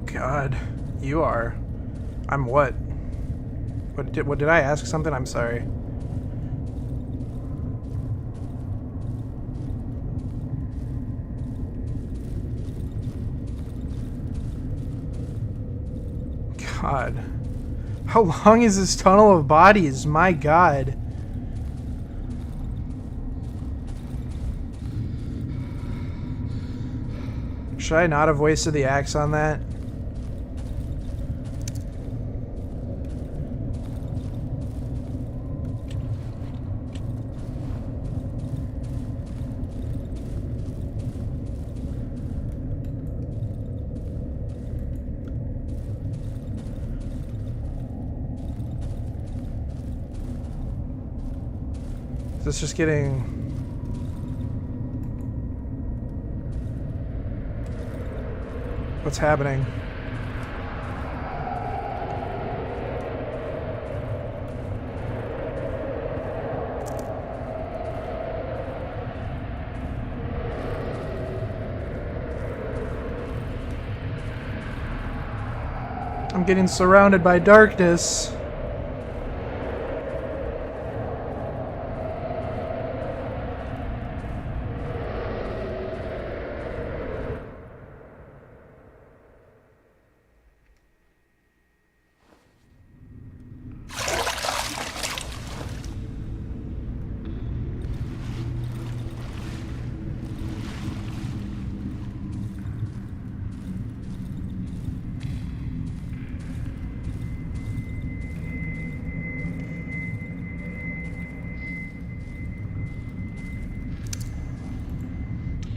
God, you are. I'm what? What did I ask something? I'm sorry. God. How long is this tunnel of bodies? My God. Should I not have wasted the axe on that? Is this just getting... What's happening? I'm getting surrounded by darkness.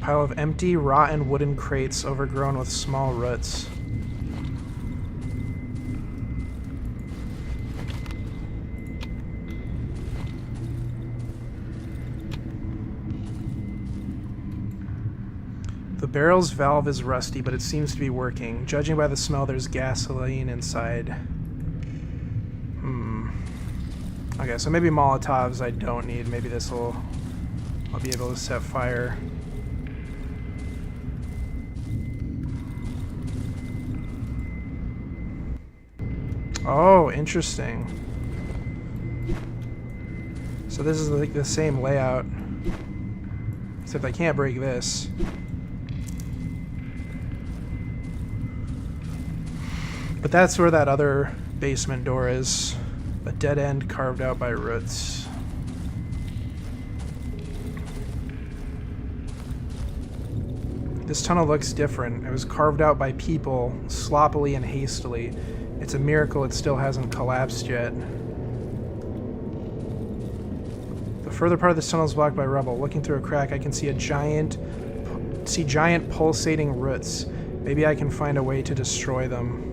Pile of empty, rotten wooden crates overgrown with small roots. The barrel's valve is rusty, but it seems to be working. Judging by the smell, there's gasoline inside. Okay, so maybe Molotovs I don't need. Maybe I'll be able to set fire. Oh, interesting. So this is like the same layout, except I can't break this. But that's where that other basement door is. A dead end carved out by roots. This tunnel looks different. It was carved out by people, sloppily and hastily. It's a miracle it still hasn't collapsed yet. The further part of this tunnel is blocked by rubble. Looking through a crack, I can see giant pulsating roots. Maybe I can find a way to destroy them.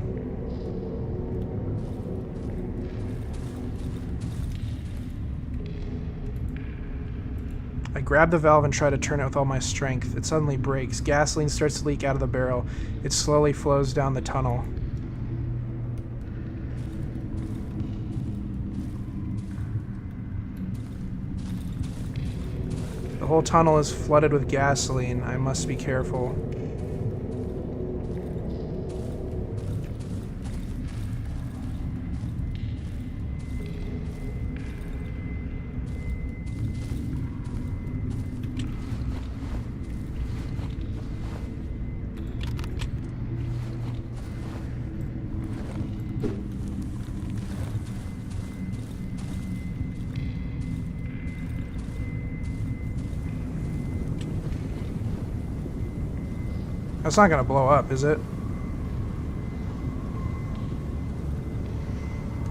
I grab the valve and try to turn it with all my strength. It suddenly breaks. Gasoline starts to leak out of the barrel. It slowly flows down the tunnel. The whole tunnel is flooded with gasoline. I must be careful. That's not gonna blow up, is it?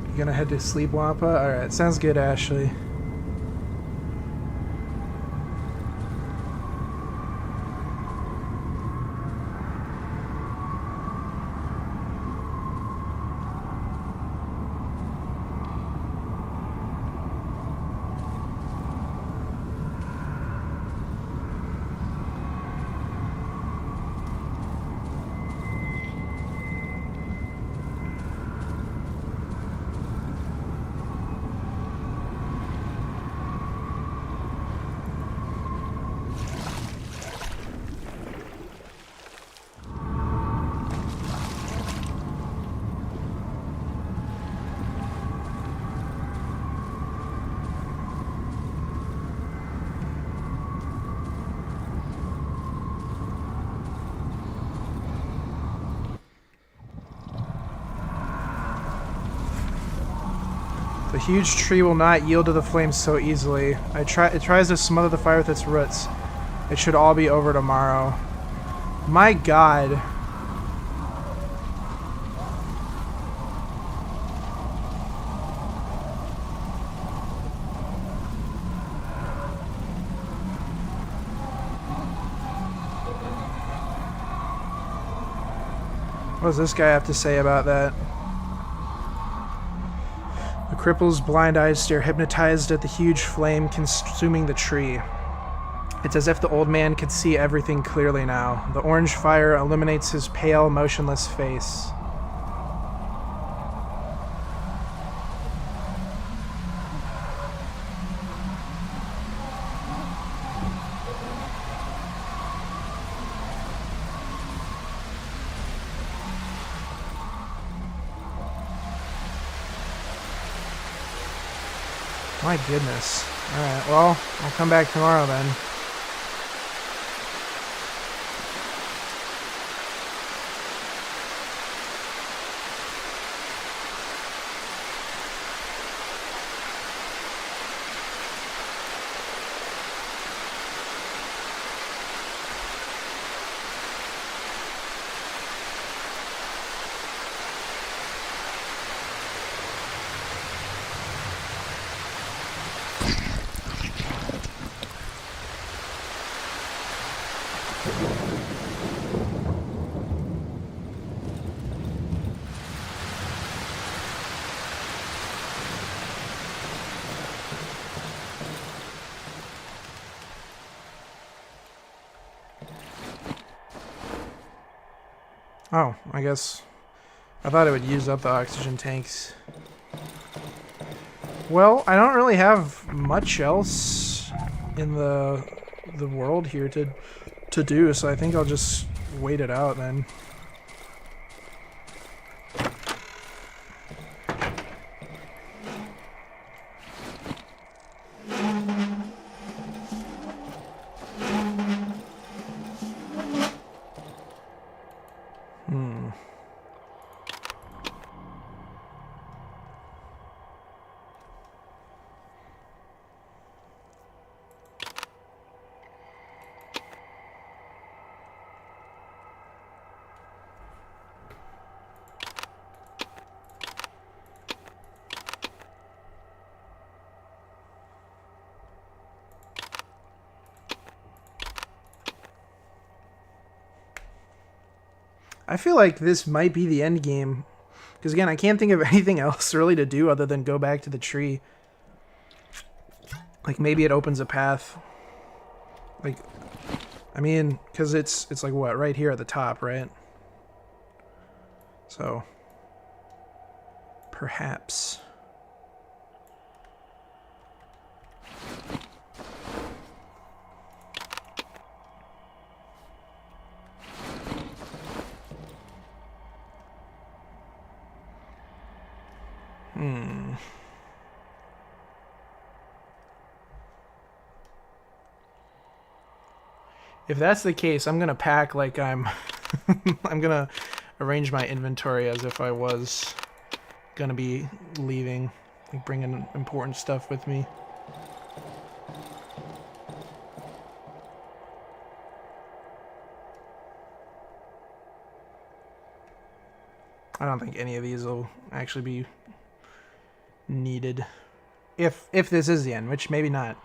You gonna head to sleep, Wampa? Alright, sounds good, Ashley. The huge tree will not yield to the flames so easily. It tries to smother the fire with its roots. It should all be over tomorrow. My God. What does this guy have to say about that? The cripple's blind eyes stare hypnotized at the huge flame consuming the tree. It's as if the old man could see everything clearly now. The orange fire illuminates his pale, motionless face. My goodness. Alright, well, I'll come back tomorrow then. Oh, I guess I thought it would use up the oxygen tanks. Well, I don't really have much else in the world here to do, so I think I'll just wait it out then. I feel like this might be the end game. Because again, I can't think of anything else really to do other than go back to the tree. Like maybe it opens a path. Like, I mean, because it's like what, right here at the top, right? So, perhaps. If that's the case, I'm gonna pack like I'm I'm gonna arrange my inventory as if I was gonna be leaving, like bringing important stuff with me. I don't think any of these will actually be needed. If this is the end, which maybe not.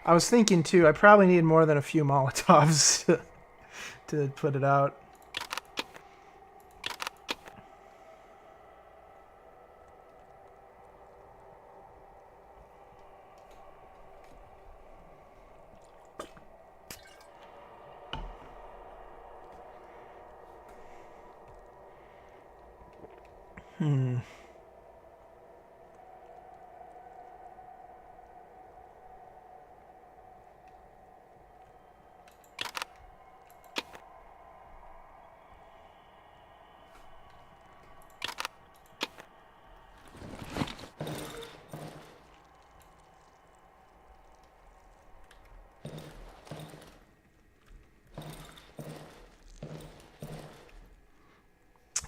I was thinking too, I probably need more than a few Molotovs to put it out.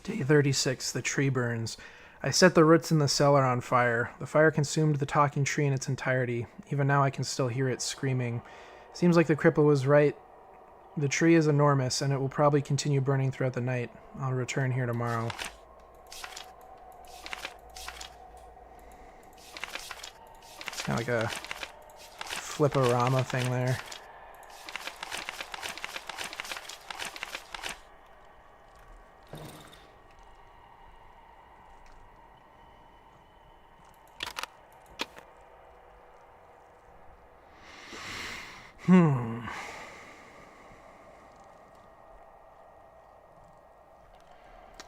Day 36, the tree burns. I set the roots in the cellar on fire. The fire consumed the talking tree in its entirety. Even now I can still hear it screaming. Seems like the cripple was right. The tree is enormous, and it will probably continue burning throughout the night. I'll return here tomorrow. It's kind of like a flip-o-rama thing there.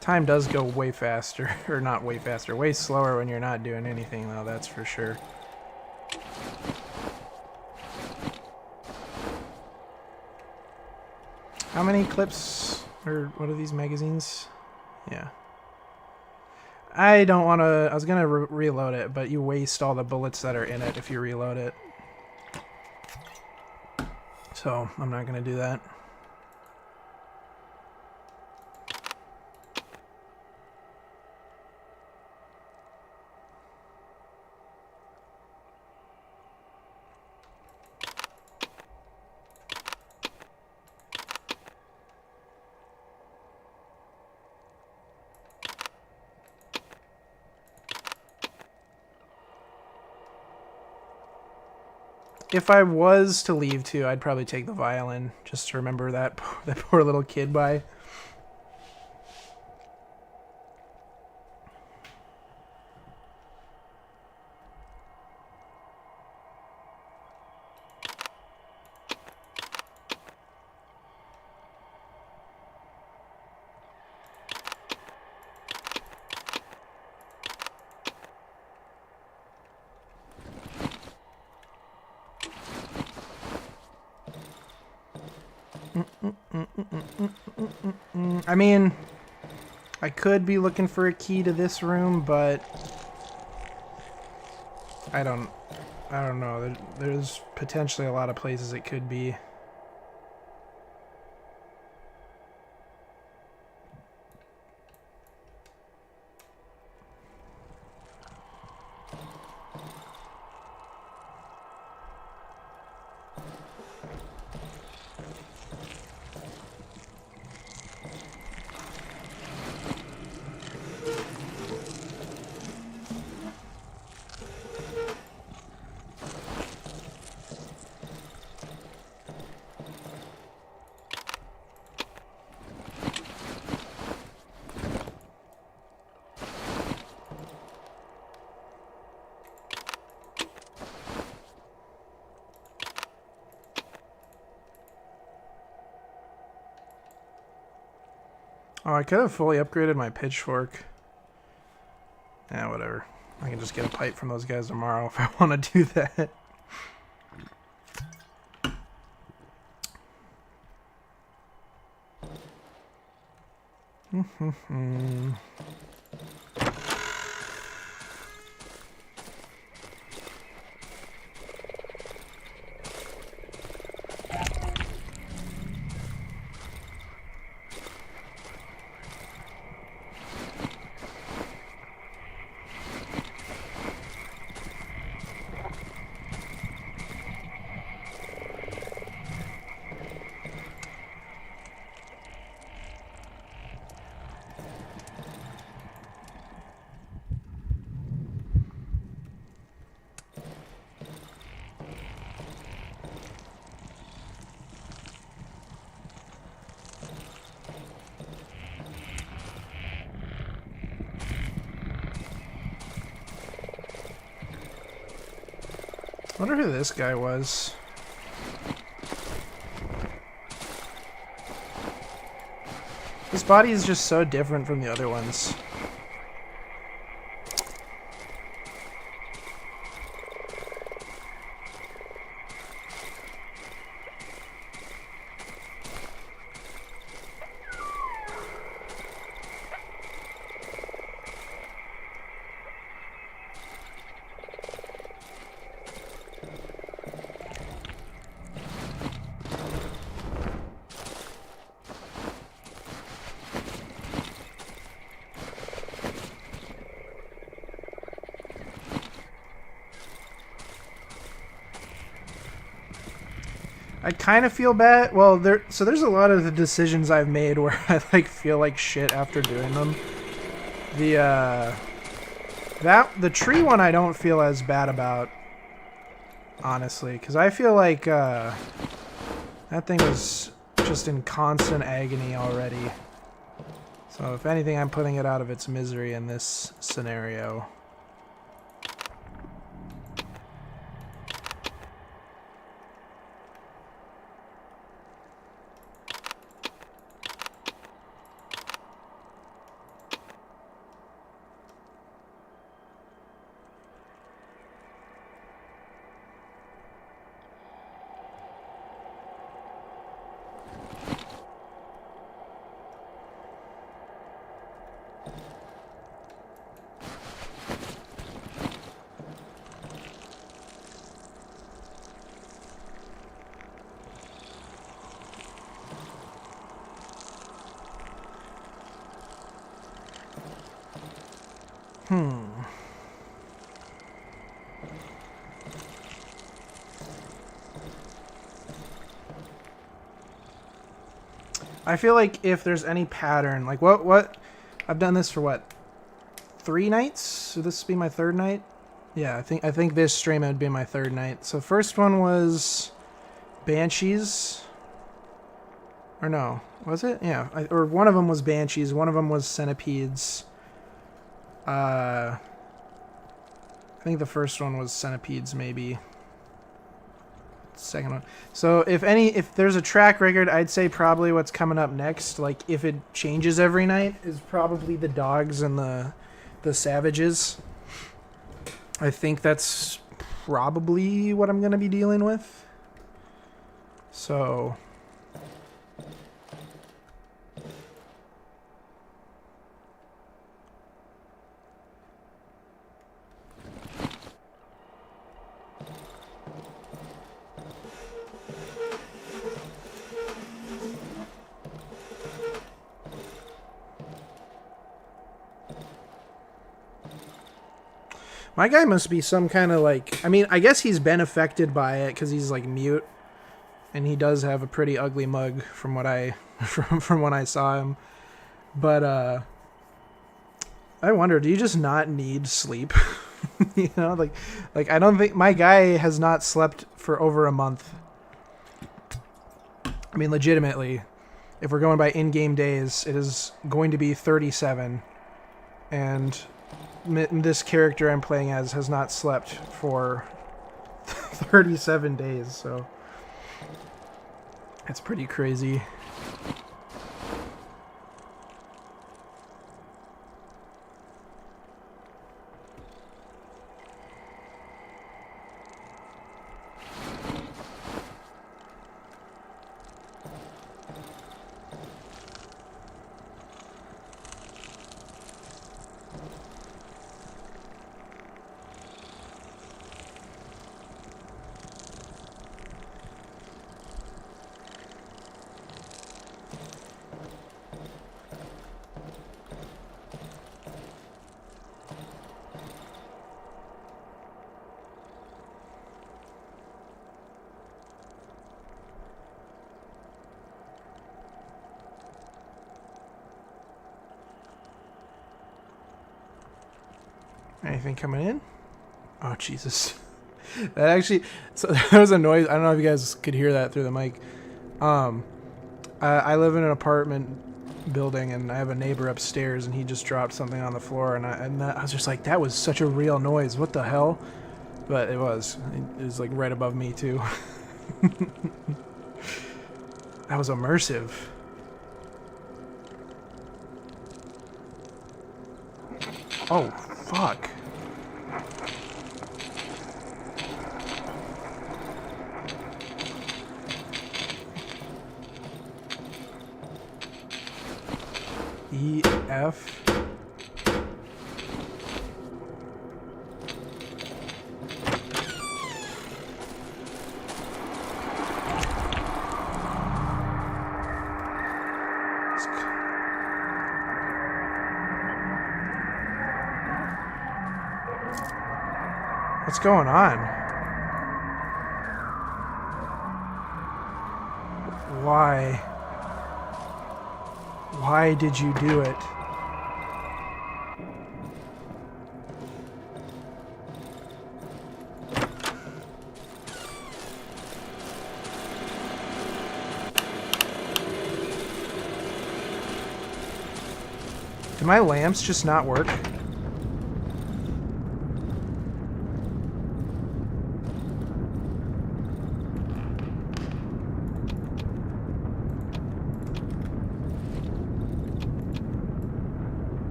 Time does go way faster, or not way faster, way slower when you're not doing anything though, that's for sure. How many clips, or what are these magazines? Yeah. I don't want to, I was going to reload it, but you waste all the bullets that are in it if you reload it. So, I'm not going to do that. If I was to leave too, I'd probably take the violin, just to remember that poor little kid by. I mean, I could be looking for a key to this room, but I don't know. There's potentially a lot of places it could be. Oh, I could have fully upgraded my pitchfork. Yeah, whatever. I can just get a pipe from those guys tomorrow if I want to do that. Wonder who this guy was. This body is just so different from the other ones. I kind of feel bad. Well, there's a lot of the decisions I've made where I like feel like shit after doing them. The tree one I don't feel as bad about, honestly, because I feel like that thing was just in constant agony already. So if anything, I'm putting it out of its misery in this scenario. I feel like if there's any pattern, like what I've done this for what, 3 nights? So this would be my 3rd night? Yeah, I think this stream would be my 3rd night. So first one was Banshees. Or no, was it? Yeah, or one of them was Banshees, one of them was Centipedes. I think the first one was Centipedes, maybe. Second one. So if there's a track record, I'd say probably what's coming up next, like if it changes every night, is probably the dogs and the savages. I think that's probably what I'm going to be dealing with. So my guy must be some kind of like, I mean, I guess he's been affected by it because he's like mute, and he does have a pretty ugly mug from what from when I saw him. But I wonder, do you just not need sleep? You know, like I don't think my guy has not slept for over a month. I mean, legitimately, if we're going by in-game days, it is going to be 37, and this character I'm playing as has not slept for 37 days, so it's pretty crazy. Anything coming in? Oh, Jesus. That actually... So there was a noise. I don't know if you guys could hear that through the mic. I live in an apartment building, and I have a neighbor upstairs, and he just dropped something on the floor, and I was just like, that was such a real noise. What the hell? But it was like right above me too. That was immersive. Oh, fuck. EF. What's going on? Why? Why did you do it? Do my lamps just not work?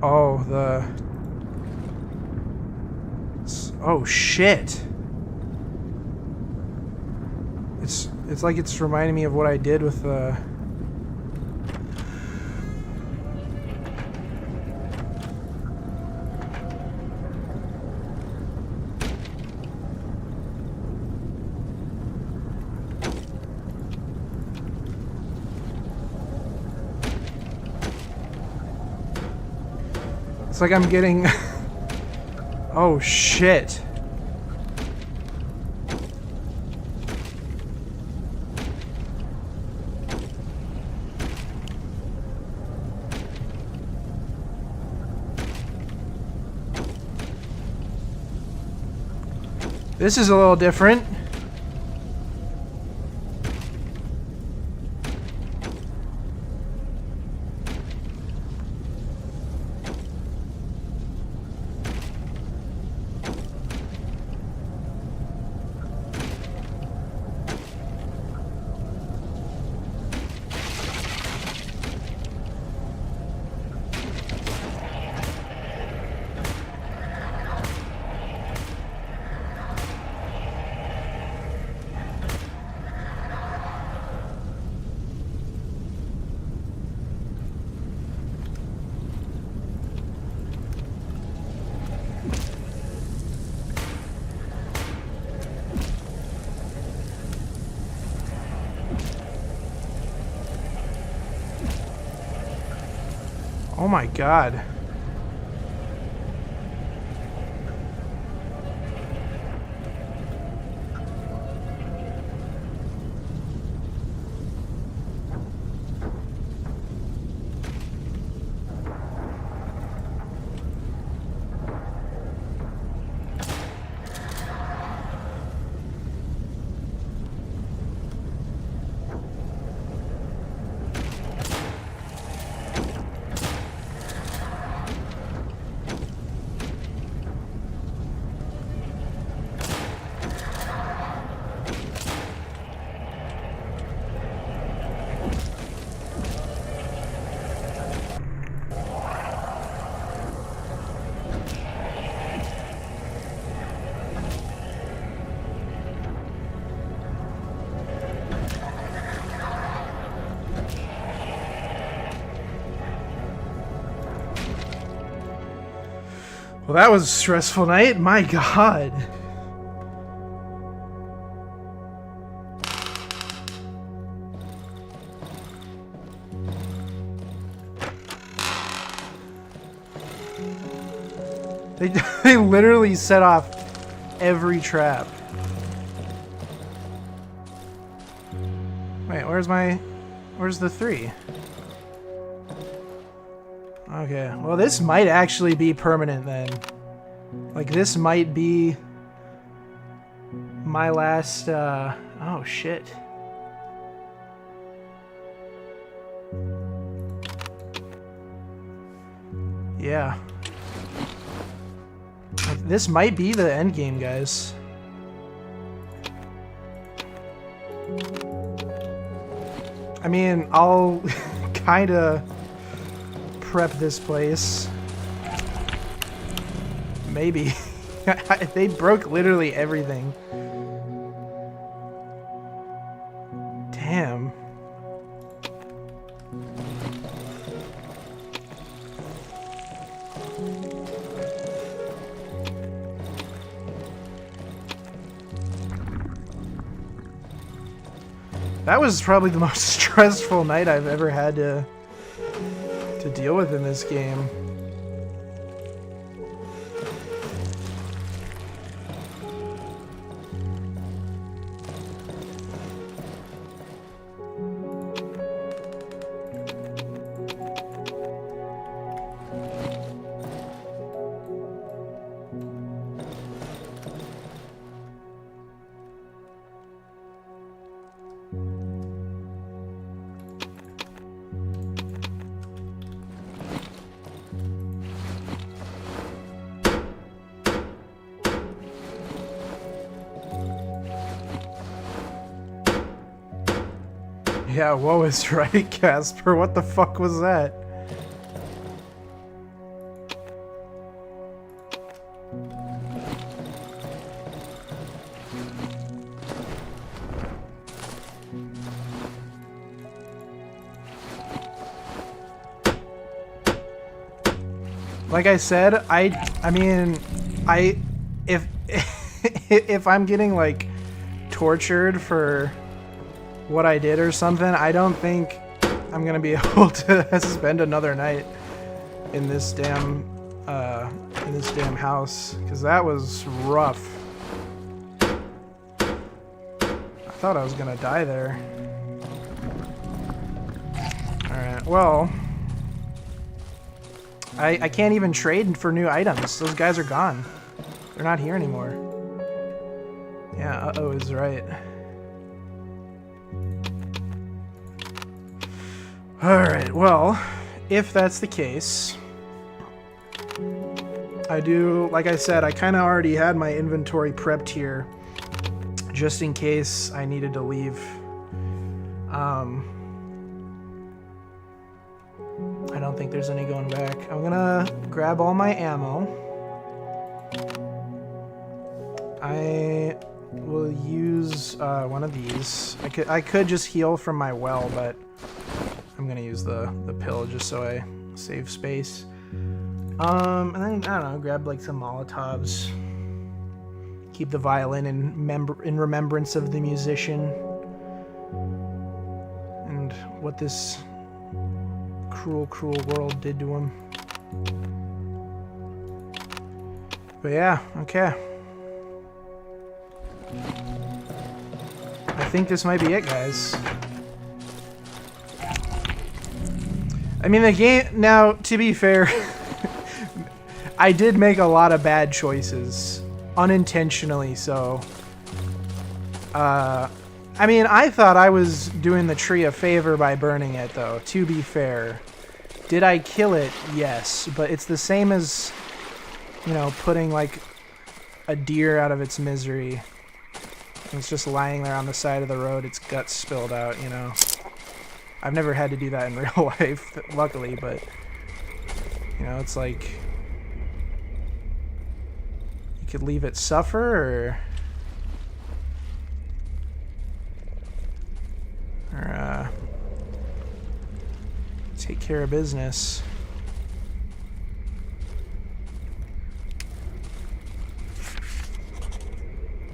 Oh, oh shit. It's like it's reminding me of what I did with the It's like I'm getting... Oh, shit. This is a little different. Oh my god. Well, that was a stressful night. My god. They literally set off every trap. Wait, where's the 3? Okay, well this might actually be permanent then. Like this might be my last, oh shit. Yeah. This might be the end game, guys. I mean, I'll kind of prep this place. Maybe. They broke literally everything. Damn. That was probably the most stressful night I've ever had to deal with in this game. Yeah, woe is right, Casper. What the fuck was that? Like I said, I mean, if if I'm getting like tortured for what I did or something, I don't think I'm gonna be able to spend another night in this damn house, because that was rough. I thought I was gonna die there. Alright, well, I can't even trade for new items. Those guys are gone. They're not here anymore. Yeah, uh-oh is right. Alright, well, if that's the case, I do, like I said, I kind of already had my inventory prepped here, just in case I needed to leave. I don't think there's any going back. I'm gonna grab all my ammo. I will use one of these. I could just heal from my well, but I'm gonna use the pill just so I save space. And then, I don't know, grab like some Molotovs. Keep the violin in remembrance of the musician. And what this cruel, cruel world did to him. But yeah, okay. I think this might be it, guys. I mean, the game, now, to be fair, I did make a lot of bad choices, unintentionally so. I mean, I thought I was doing the tree a favor by burning it, though, to be fair. Did I kill it? Yes, but it's the same as, you know, putting, like, a deer out of its misery. It's just lying there on the side of the road, its guts spilled out, you know. I've never had to do that in real life, luckily, but, you know, it's like, you could leave it suffer, or take care of business.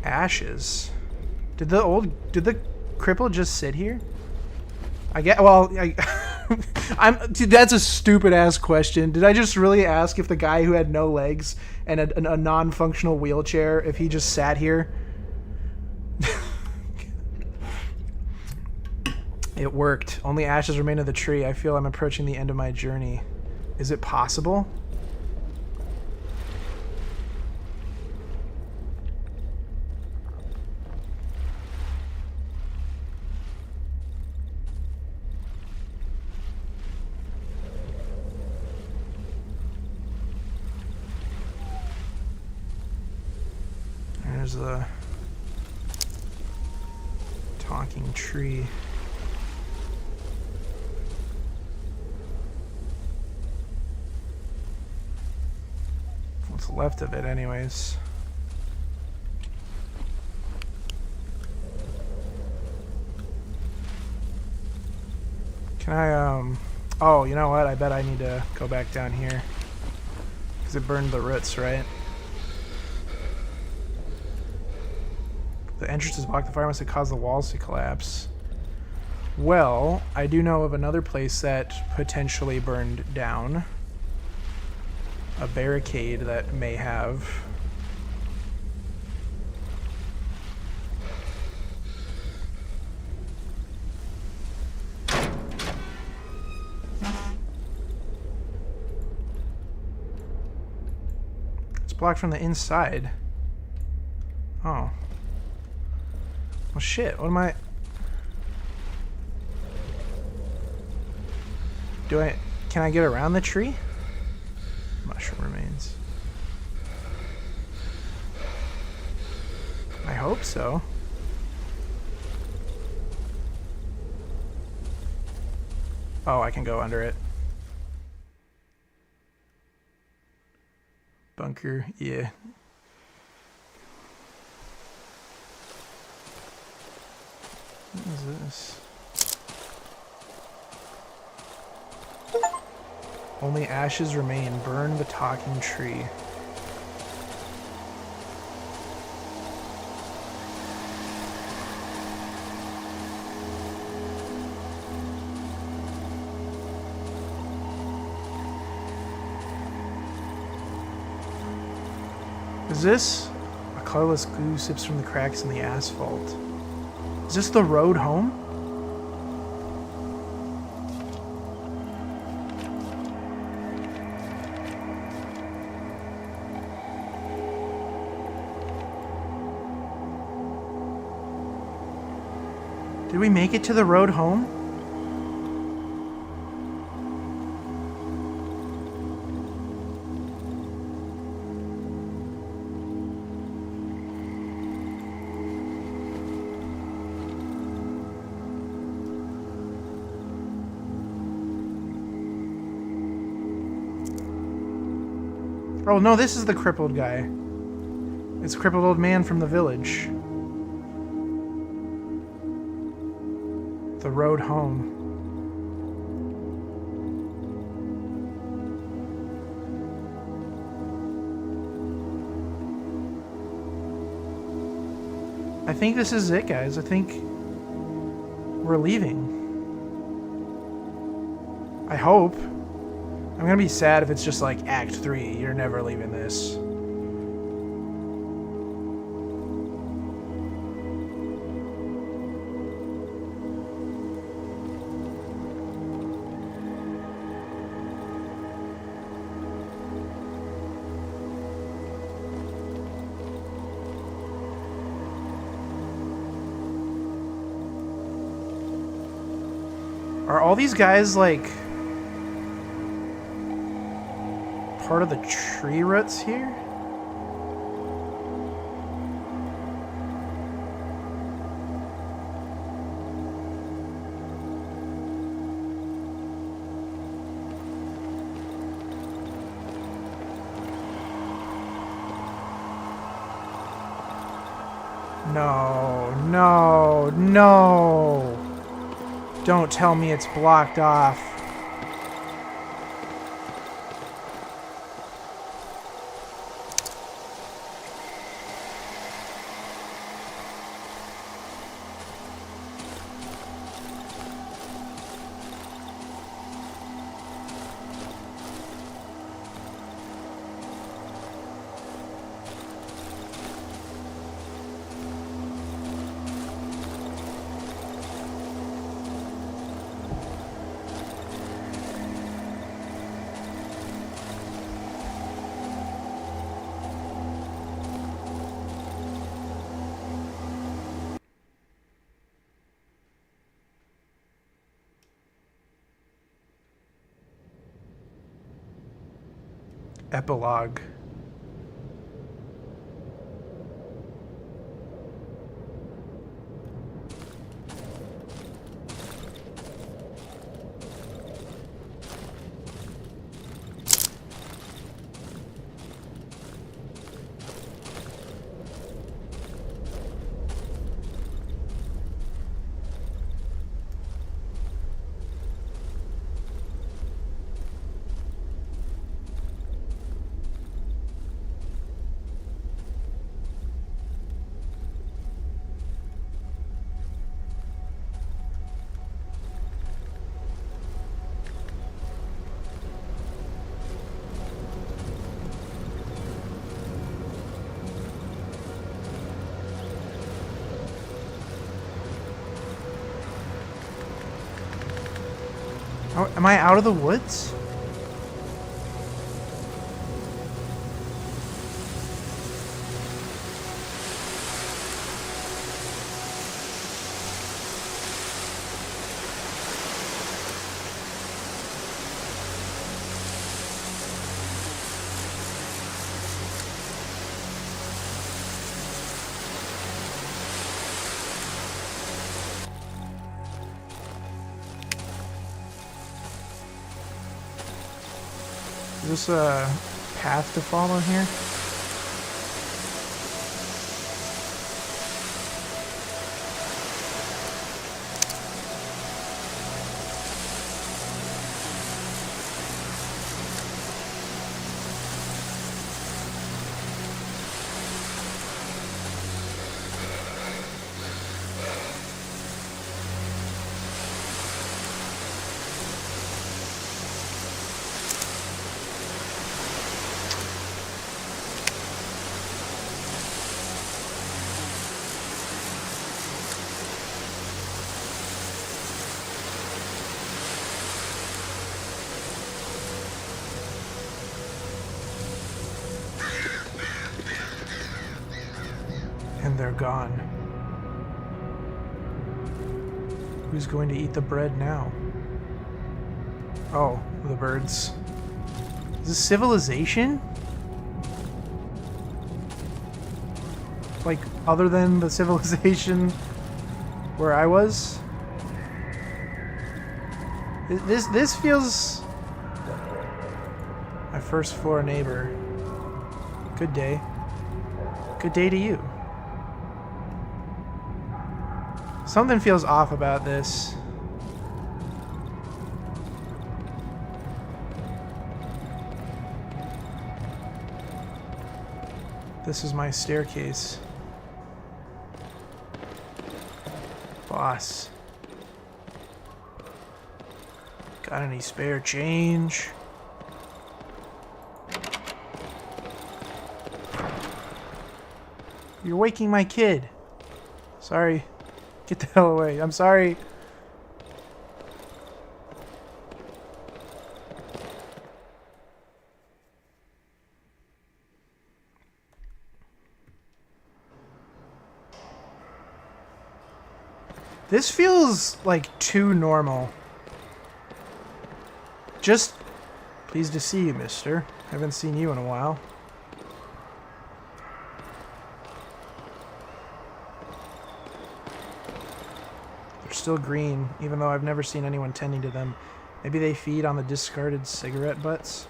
Ashes. Did the cripple just sit here? I get, well, dude, that's a stupid ass question. Did I just really ask if the guy who had no legs and a non-functional wheelchair, if he just sat here? It worked. Only ashes remain of the tree. I feel I'm approaching the end of my journey. Is it possible? there's a talking tree. What's left of it, anyways. Can I, oh, you know what? I bet I need to go back down here. Because it burned the roots, right? The entrance is blocked. The fire must have caused the walls to collapse. Well, I do know of another place that potentially burned down. A barricade that may have. It's blocked from the inside. Oh. Well, shit. What am I... Can I get around the tree? Mushroom remains. I hope so. Oh, I can go under it. Bunker, yeah. What is this? Only ashes remain. Burn the talking tree. Is this? A colorless glue sips from the cracks in the asphalt. Is this the road home? Did we make it to the road home? Oh no, this is the crippled guy. It's a crippled old man from the village. The road home. I think this is it, guys. I think we're leaving. I hope. I'm gonna be sad if it's just like Act 3. You're never leaving this. Are all these guys like part of the tree roots here? No, no, no. Don't tell me it's blocked off. Epilogue. Oh, am I out of the woods? Is this a path to follow here? And they're gone. Who's going to eat the bread now? Oh, the birds. Is this civilization? Like, other than the civilization where I was? This feels... My first floor neighbor. Good day. Good day to you. Something feels off about this. This is my staircase. Boss. Got any spare change? You're waking my kid. Sorry. Get the hell away. I'm sorry. This feels like too normal. Just pleased to see you, mister. Haven't seen you in a while. They're still green, even though I've never seen anyone tending to them. Maybe they feed on the discarded cigarette butts?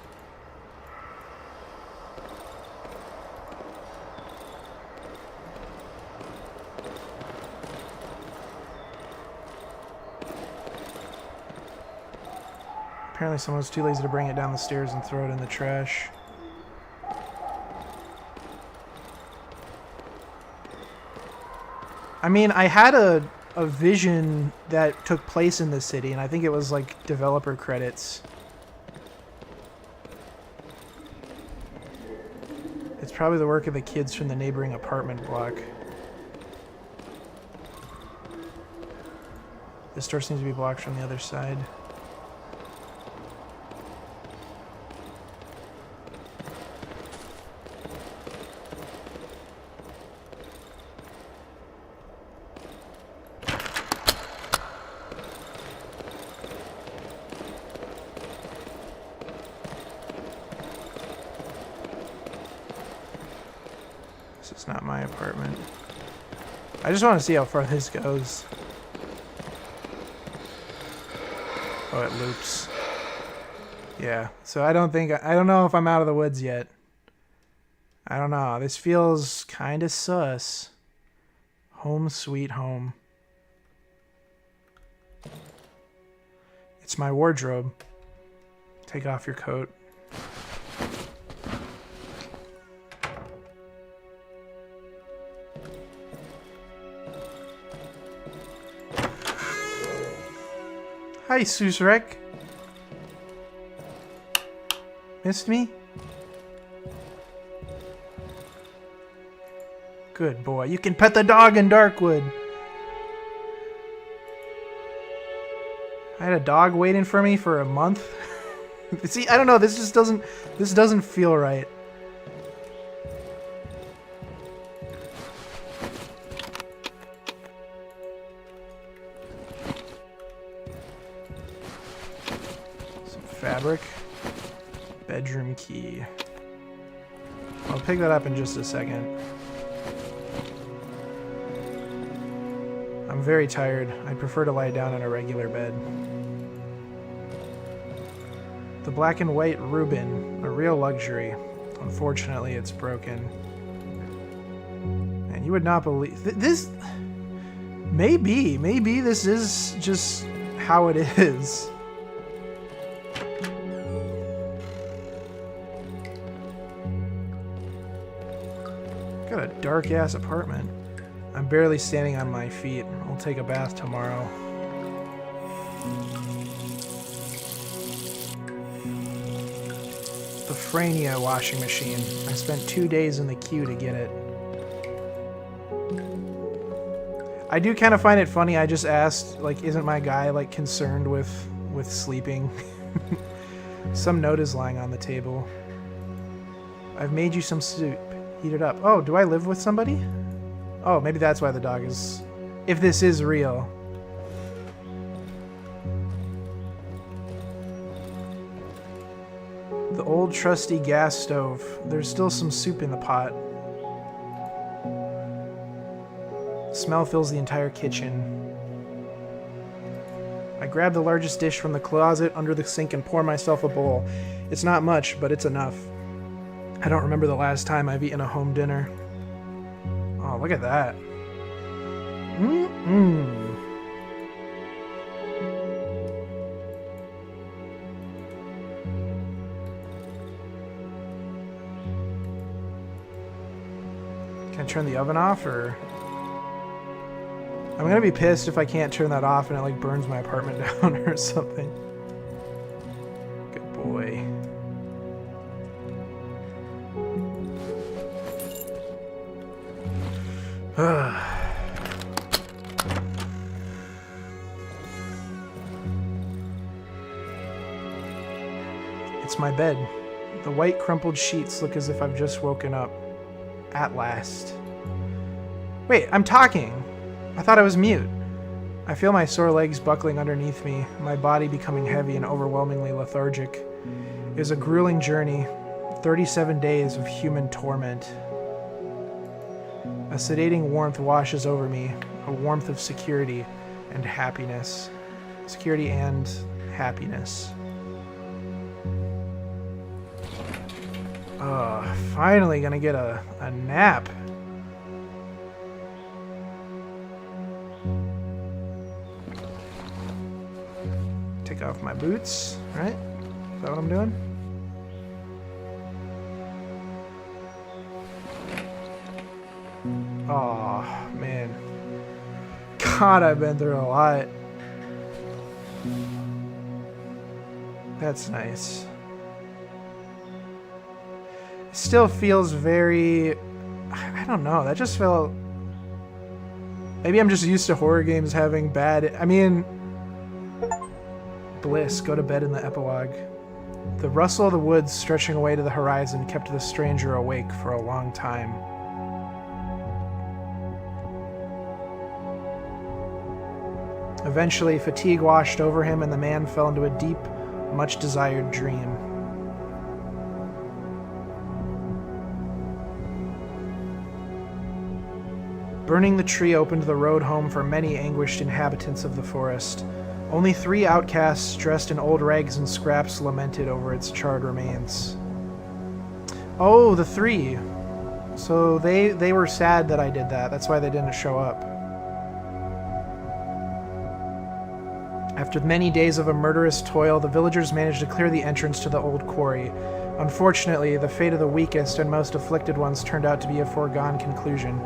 Apparently someone was too lazy to bring it down the stairs and throw it in the trash. I mean, I had a vision that took place in this city, and I think it was like developer credits. It's probably the work of the kids from the neighboring apartment block. This door seems to be blocked from the other side. This is not my apartment. I just want to see how far this goes. Oh, it loops. Yeah, so I don't know if I'm out of the woods yet. I don't know. This feels kind of sus. Home sweet home. It's my wardrobe. Take off your coat. Hi, Susrek. Missed me? Good boy. You can pet the dog in Darkwood. Hi, had a dog waiting for me for a month. See, I don't know. This doesn't feel right. Some fabric. Bedroom key. I'll pick that up in just a second. I'm very tired. I prefer to lie down in a regular bed. The black and white Reuben, a real luxury. Unfortunately, it's broken. And you would not believe... This... Maybe this is just how it is. Got a dark-ass apartment. I'm barely standing on my feet. I'll take a bath tomorrow. The Frania washing machine. I spent 2 days in the queue to get it. I do kind of find it funny. I just asked, like, isn't my guy, like, concerned with sleeping? Some note is lying on the table. I've made you some soup. Heat it up. Oh, do I live with somebody? Oh, maybe that's why the dog is... If this is real. The old trusty gas stove. There's still some soup in the pot. Smell fills the entire kitchen. I grab the largest dish from the closet under the sink and pour myself a bowl. It's not much, but it's enough. I don't remember the last time I've eaten a home dinner. Oh, look at that. Mm-mm. Can I turn the oven off, or... I'm gonna be pissed if I can't turn that off and it, like, burns my apartment down or something. Good boy. It's my bed. The white crumpled sheets look as if I've just woken up. At last. Wait, I'm talking! I thought I was mute. I feel my sore legs buckling underneath me, my body becoming heavy and overwhelmingly lethargic. It was a grueling journey, 37 days of human torment. A sedating warmth washes over me, a warmth of security and happiness. Security and happiness. Finally gonna get a nap. Take off my boots, right? Is that what I'm doing? Oh, man. God, I've been through a lot. That's nice. It still feels very... I don't know. That just felt... Maybe I'm just used to horror games having bad... I mean... Bliss, go to bed in the epilogue. The rustle of the woods stretching away to the horizon kept the stranger awake for a long time. Eventually, fatigue washed over him and the man fell into a deep, much-desired dream. Burning the tree opened the road home for many anguished inhabitants of the forest. Only 3 outcasts dressed in old rags and scraps lamented over its charred remains. Oh, the 3. So they were sad that I did that. That's why they didn't show up. After many days of a murderous toil, the villagers managed to clear the entrance to the old quarry. Unfortunately, the fate of the weakest and most afflicted ones turned out to be a foregone conclusion.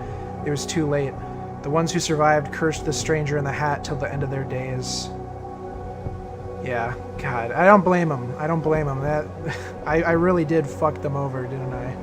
It was too late. The ones who survived cursed the stranger in the hat till the end of their days. Yeah, God, I don't blame them. I don't blame them. That I really did fuck them over, didn't I?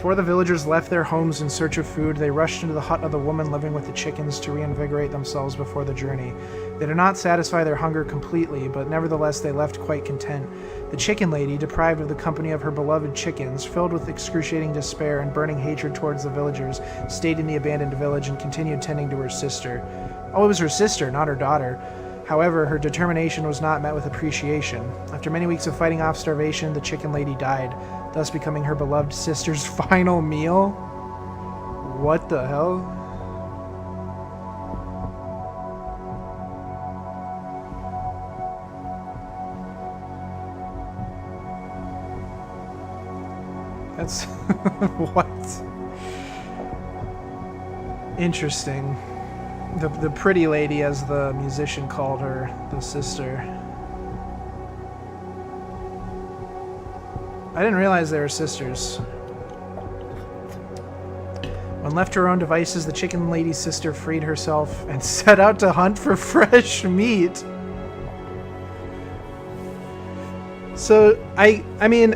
Before the villagers left their homes in search of food, they rushed into the hut of the woman living with the chickens to reinvigorate themselves before the journey. They did not satisfy their hunger completely, but nevertheless they left quite content. The chicken lady, deprived of the company of her beloved chickens, filled with excruciating despair and burning hatred towards the villagers, stayed in the abandoned village and continued tending to her sister. Oh, it was her sister, not her daughter. However, her determination was not met with appreciation. After many weeks of fighting off starvation, the chicken lady died, thus becoming her beloved sister's final meal? What the hell? That's... what? Interesting. The pretty lady, as the musician called her, the sister. I didn't realize they were sisters. When left to her own devices, the chicken lady's sister freed herself and set out to hunt for fresh meat. So, I mean,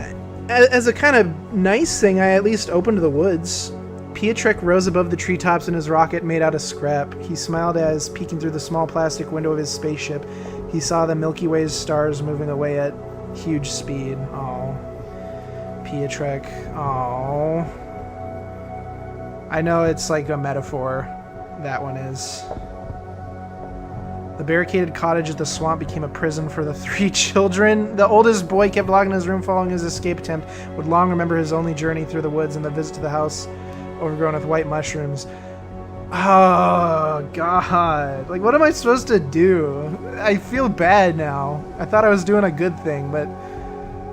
as a kind of nice thing, I at least opened the woods. Pietrek rose above the treetops in his rocket made out of scrap. He smiled as, peeking through the small plastic window of his spaceship, he saw the Milky Way's stars moving away at huge speed. Oh, Pietrek. Oh. I know it's like a metaphor. That one is. The barricaded cottage at the swamp became a prison for the 3 children. The oldest boy kept locked in his room following his escape attempt, would long remember his only journey through the woods and the visit to the house overgrown with white mushrooms. Oh, God. Like, what am I supposed to do? I feel bad now. I thought I was doing a good thing, but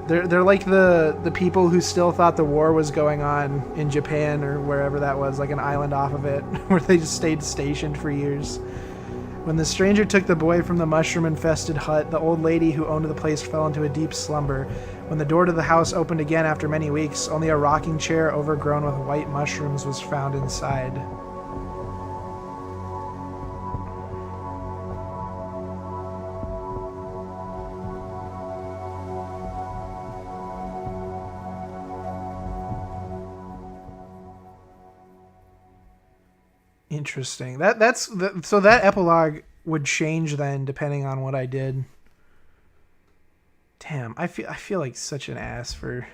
they're like the people who still thought the war was going on in Japan or wherever that was, like an island off of it, where they just stayed stationed for years. When the stranger took the boy from the mushroom-infested hut, the old lady who owned the place fell into a deep slumber. When the door to the house opened again after many weeks, only a rocking chair overgrown with white mushrooms was found inside. Interesting. So that epilogue would change then depending on what I did. Damn, I feel like such an ass for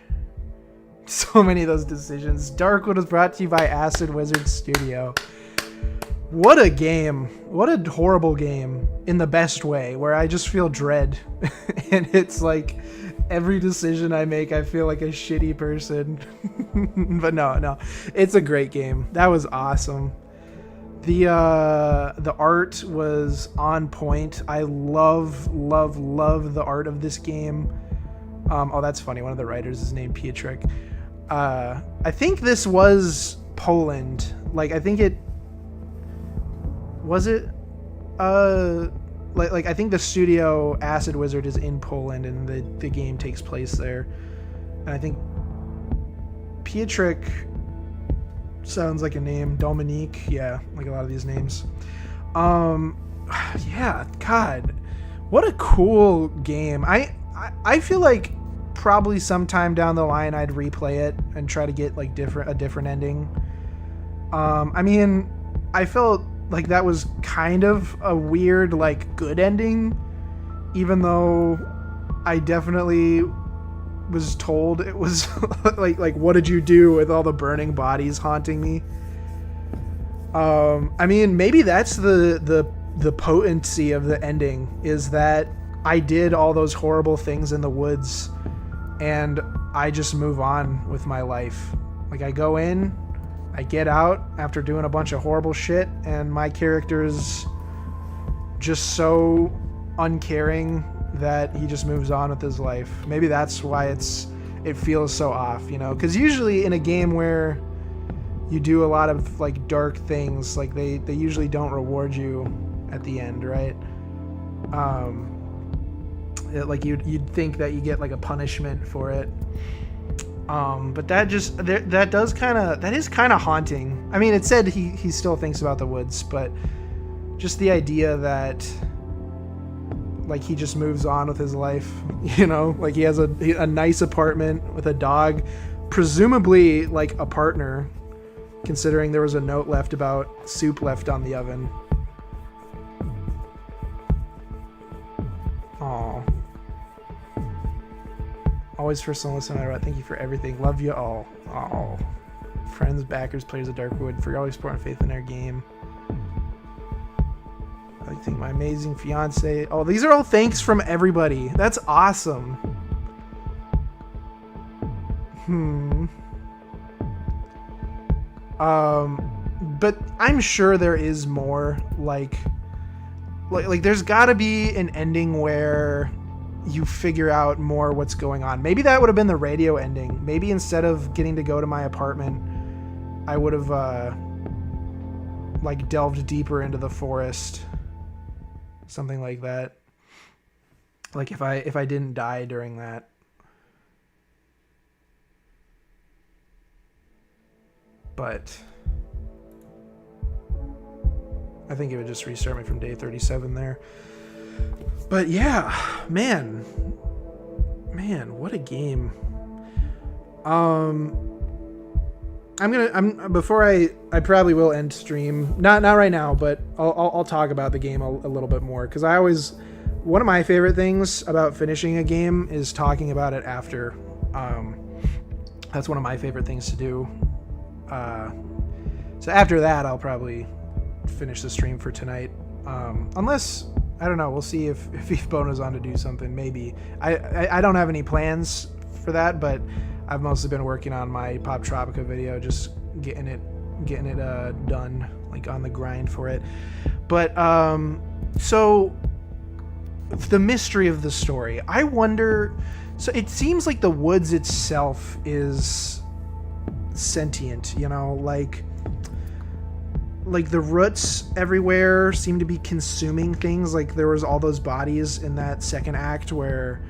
so many of those decisions. Darkwood was brought to you by Acid Wizard Studio. What a game. What a horrible game in the best way, where I just feel dread. And it's like every decision I make, I feel like a shitty person. But no, it's a great game. That was awesome. The art was on point. I love the art of this game. Oh, that's funny. One of the writers is named Pietrek. I think this was Poland. Like, I think it was it. Like I think the studio Acid Wizard is in Poland, and the game takes place there. And I think Pietrek sounds like a name. Dominique, yeah, like a lot of these names. Yeah, God, what a cool game. I feel like probably sometime down the line I'd replay it and try to get like a different ending. I mean, I felt like that was kind of a weird, like, good ending, even though I definitely was told it was like what did you do with all the burning bodies haunting me? I mean, maybe that's the potency of the ending, is that I did all those horrible things in the woods and I just move on with my life. Like, I go in, I get out after doing a bunch of horrible shit, and my character is just so uncaring that he just moves on with his life. Maybe that's why it feels so off, you know? Because usually in a game where you do a lot of like dark things, like they usually don't reward you at the end, right? Like you'd think that you get like a punishment for it. But that is kind of haunting. I mean, it said he still thinks about the woods, but just the idea that like he just moves on with his life, you know, like he has a nice apartment with a dog presumably like a partner, considering there was a note left about soup left on the oven. Aw. Always first and listen, I thank you for everything. Love you all. Oh, friends, backers, players of Darkwood, for your always support and faith in our game. I think my amazing fiance. Oh, these are all thanks from everybody. That's awesome. But I'm sure there is more. Like there's got to be an ending where you figure out more what's going on. Maybe that would have been the radio ending. Maybe instead of getting to go to my apartment, I would have like delved deeper into the forest, something like that. Like if I didn't die during that. But I think it would just restart me from day 37 there. But yeah, man, what a game. Before I probably will end stream, not right now, but I'll talk about the game a little bit more, because one of my favorite things about finishing a game is talking about it after. That's one of my favorite things to do. So after that, I'll probably finish the stream for tonight. Unless, I don't know, we'll see if Bono's on to do something, maybe. I don't have any plans for that, but I've mostly been working on my Pop Tropica video, just getting it done, like on the grind for it. But, so the mystery of the story, I wonder, so it seems like the woods itself is sentient, you know, like the roots everywhere seem to be consuming things. Like there was all those bodies in that second act where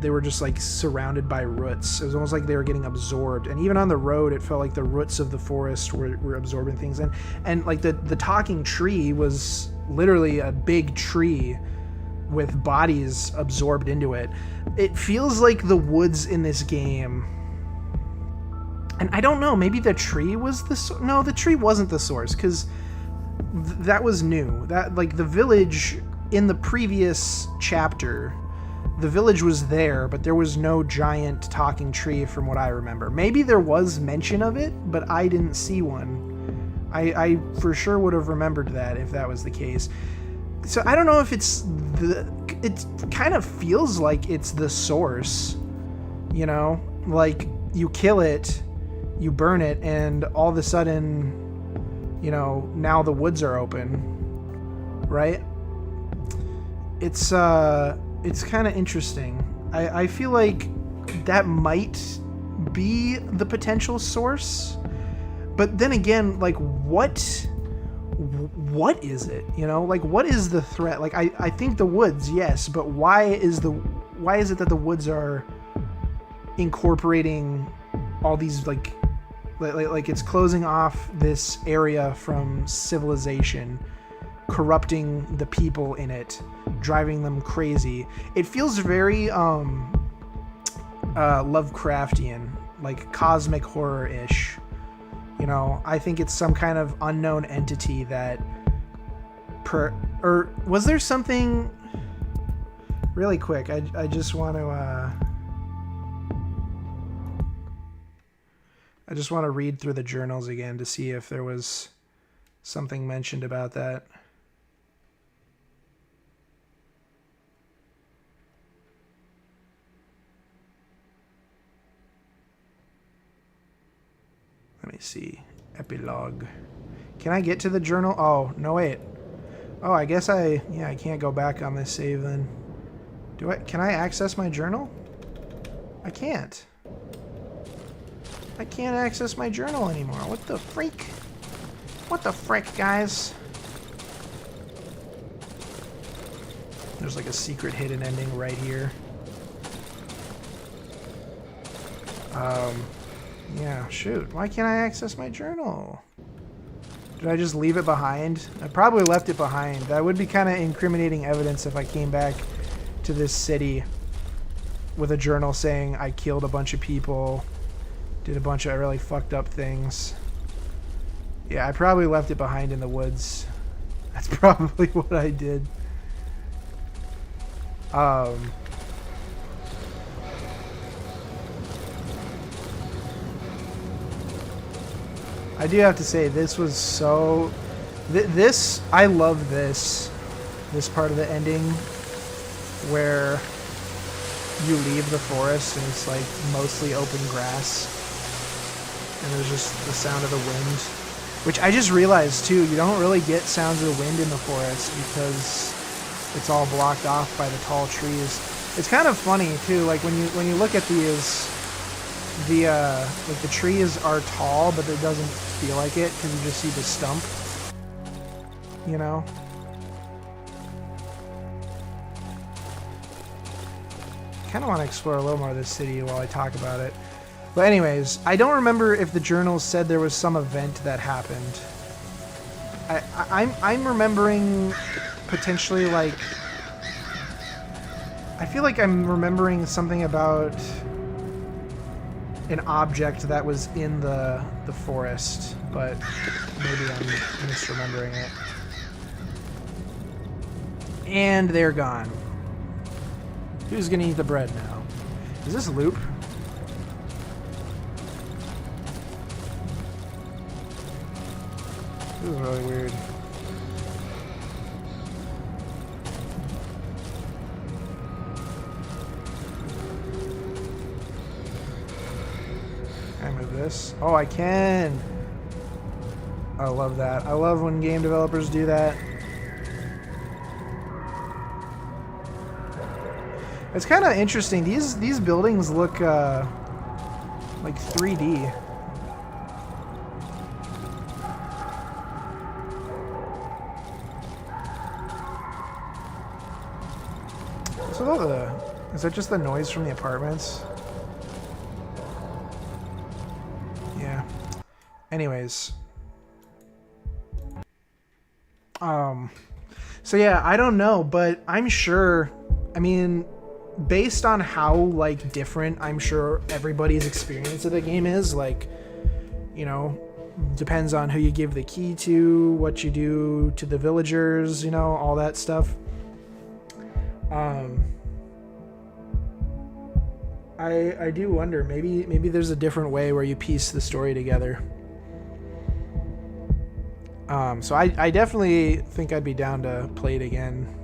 they were just like surrounded by roots. It was almost like they were getting absorbed, and even on the road it felt like the roots of the forest were absorbing things. And like the talking tree was literally a big tree with bodies absorbed into it. It feels like the woods in this game, and I don't know, maybe the tree was no, the tree wasn't the source, because that was new. That, like, the village in the previous chapter, the village was there, but there was no giant talking tree from what I remember. Maybe there was mention of it, but I didn't see one. I for sure would have remembered that if that was the case. So I don't know if it kind of feels like it's the source, you know? Like, you kill it, you burn it, and all of a sudden, you know, now the woods are open, right? It's kind of interesting. I feel like that might be the potential source, but then again, like, what is it? You know, like, what is the threat? Like, I think the woods, yes, but why is it that the woods are incorporating all these like it's closing off this area from civilization, corrupting the people in it, driving them crazy? It feels very Lovecraftian, like cosmic horror-ish. You know, I think it's some kind of unknown entity that or was there something really quick? I just want to read through the journals again to see if there was something mentioned about that. Let me see. Epilogue. Can I get to the journal? Oh, no, wait. Oh, I guess I can't go back on this save then. Can I access my journal? I can't. I can't access my journal anymore. What the freak? What the frick, guys? There's like a secret hidden ending right here. Yeah, shoot. Why can't I access my journal? Did I just leave it behind? I probably left it behind. That would be kind of incriminating evidence if I came back to this city with a journal saying I killed a bunch of people Did a bunch of really fucked up things. Yeah, I probably left it behind in the woods. That's probably what I did. I do have to say, this was so... I love this part of the ending where you leave the forest and it's like mostly open grass and there's just the sound of the wind, which I just realized too, you don't really get sounds of the wind in the forest because it's all blocked off by the tall trees. It's kind of funny too, like when you look at these, like the trees are tall, but it doesn't feel like it because you just see the stump, you know? Kind of want to explore a little more of this city while I talk about it. But anyways, I don't remember if the journals said there was some event that happened. I'm remembering potentially like... I feel like I'm remembering something about an object that was in the forest, but maybe I'm misremembering it. And they're gone. Who's gonna eat the bread now? Is this a loop? This is really weird. Can I move this? Oh, I can! I love that. I love when game developers do that. It's kind of interesting. These buildings look like 3D. So is that just the noise from the apartments? Yeah. Anyways. So yeah, I don't know, but I'm sure, I mean, based on how like different I'm sure everybody's experience of the game is, like, you know, depends on who you give the key to, what you do to the villagers, you know, all that stuff. I do wonder, maybe there's a different way where you piece the story together. So I definitely think I'd be down to play it again.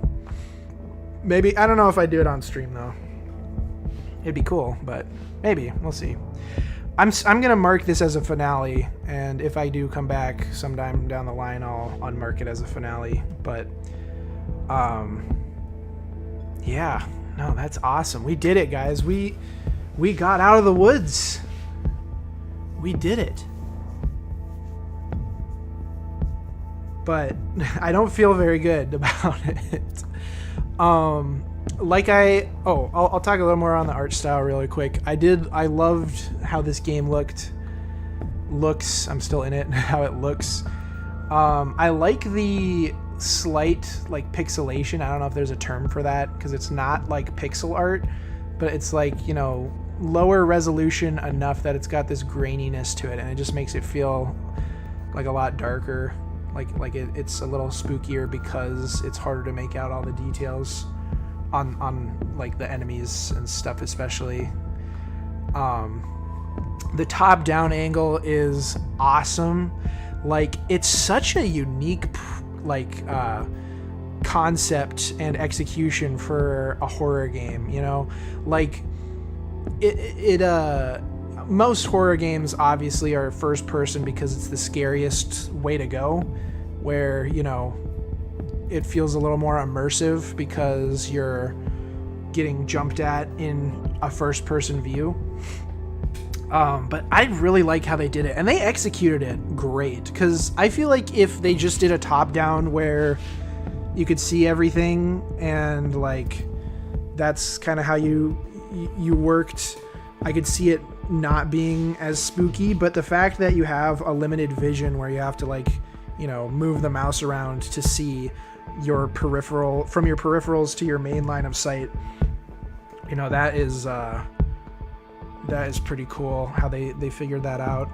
Maybe, I don't know if I'd do it on stream though. It'd be cool, but maybe, we'll see. I'm gonna mark this as a finale, and if I do come back sometime down the line, I'll unmark it as a finale. But, yeah, no, that's awesome. We did it, guys. We got out of the woods. We did it. But I don't feel very good about it. Like I'll talk a little more on the art style really quick. I loved how this game looks. I'm still in it. How it looks. I like the slight like pixelation. I don't know if there's a term for that because it's not like pixel art, but it's like, you know, lower resolution enough that it's got this graininess to it, and it just makes it feel like a lot darker. Like it's a little spookier because it's harder to make out all the details on like the enemies and stuff, especially. The top-down angle is awesome. Like, it's such a unique like concept and execution for a horror game, you know? Like most horror games obviously are first person because it's the scariest way to go, where, you know, it feels a little more immersive because you're getting jumped at in a first person view. But I really like how they did it, and they executed it great, because I feel like if they just did a top down where you could see everything and like that's kind of how you worked, I could see it not being as spooky. But the fact that you have a limited vision where you have to, like, you know, move the mouse around to see your peripheral, from your peripherals to your main line of sight, you know, that is That is pretty cool how they figured that out.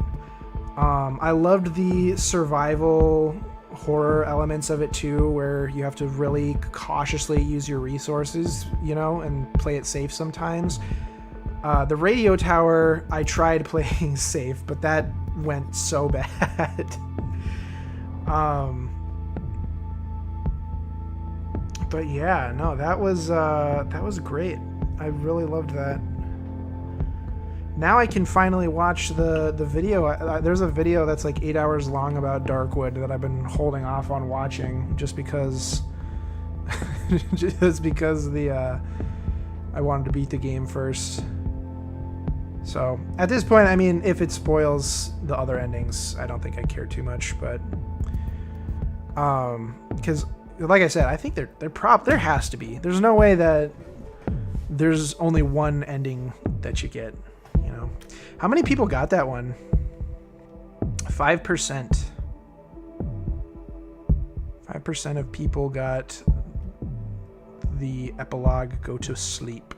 I loved the survival horror elements of it too, where you have to really cautiously use your resources, you know, and play it safe sometimes. The radio tower, I tried playing safe, but that went so bad. But yeah, no, that was great. I really loved that. Now I can finally watch the video. There's a video that's like 8 hours long about Darkwood that I've been holding off on watching just because I wanted to beat the game first. So at this point, I mean, if it spoils the other endings, I don't think I care too much. But because like I said, I think there has to be. There's no way that there's only one ending that you get. You know, how many people got that one? 5%. 5% of people got the epilogue go to sleep.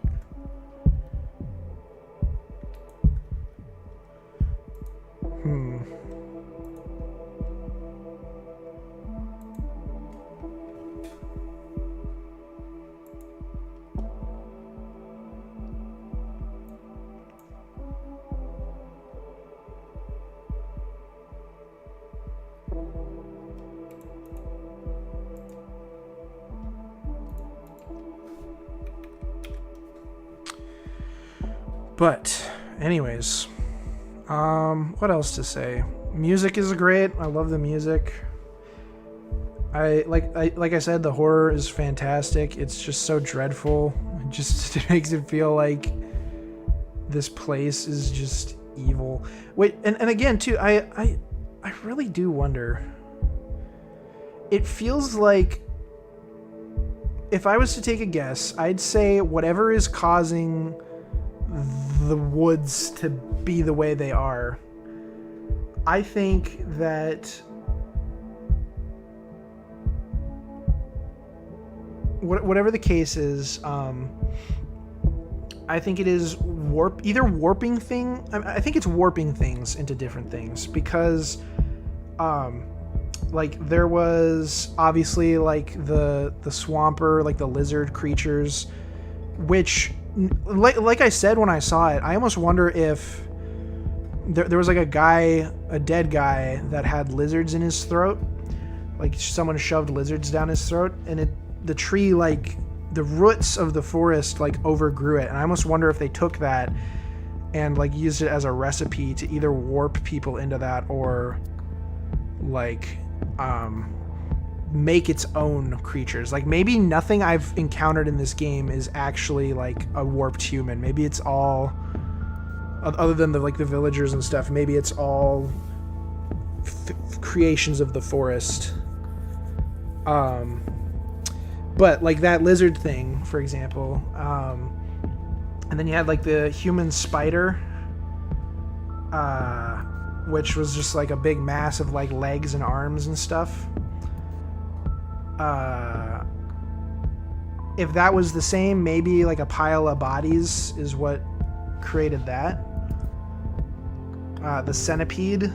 But anyways, what else to say? Music is great. I love the music. Like I said, the horror is fantastic. It's just so dreadful. It makes it feel like this place is just evil. Wait, and again too, I really do wonder. It feels like, if I was to take a guess, I'd say whatever is causing the woods to be the way they are, I think that whatever the case is, I think it is warping thing. I think it's warping things into different things, because like there was obviously like the swamper, like the lizard creatures, which like I said when I saw it, I almost wonder if there was like a dead guy that had lizards in his throat, like someone shoved lizards down his throat, and the tree, like the roots of the forest, like overgrew it, and I almost wonder if they took that and like used it as a recipe to either warp people into that or like make its own creatures. Like maybe nothing I've encountered in this game is actually like a warped human. Maybe it's all, other than the villagers and stuff, maybe it's all creations of the forest. But like that lizard thing, for example, and then you had like the human spider, which was just like a big mass of like legs and arms and stuff. If that was the same, maybe like a pile of bodies is what created that. The centipede,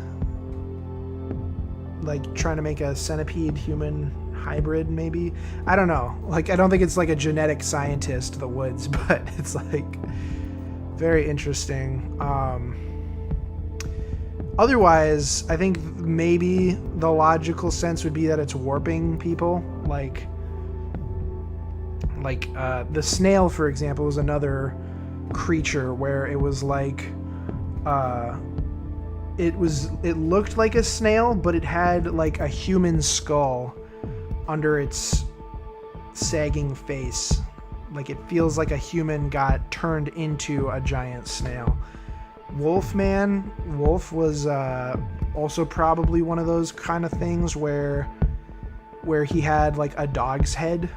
like trying to make a centipede human hybrid, maybe. I don't know. Like, I don't think it's like a genetic scientist, the woods, but it's like very interesting. Otherwise, I think maybe the logical sense would be that it's warping people. Like the snail, for example, was another creature where it was like, it looked like a snail, but it had like a human skull under its sagging face. Like it feels like a human got turned into a giant snail. Wolf was also probably one of those kind of things where he had like a dog's head.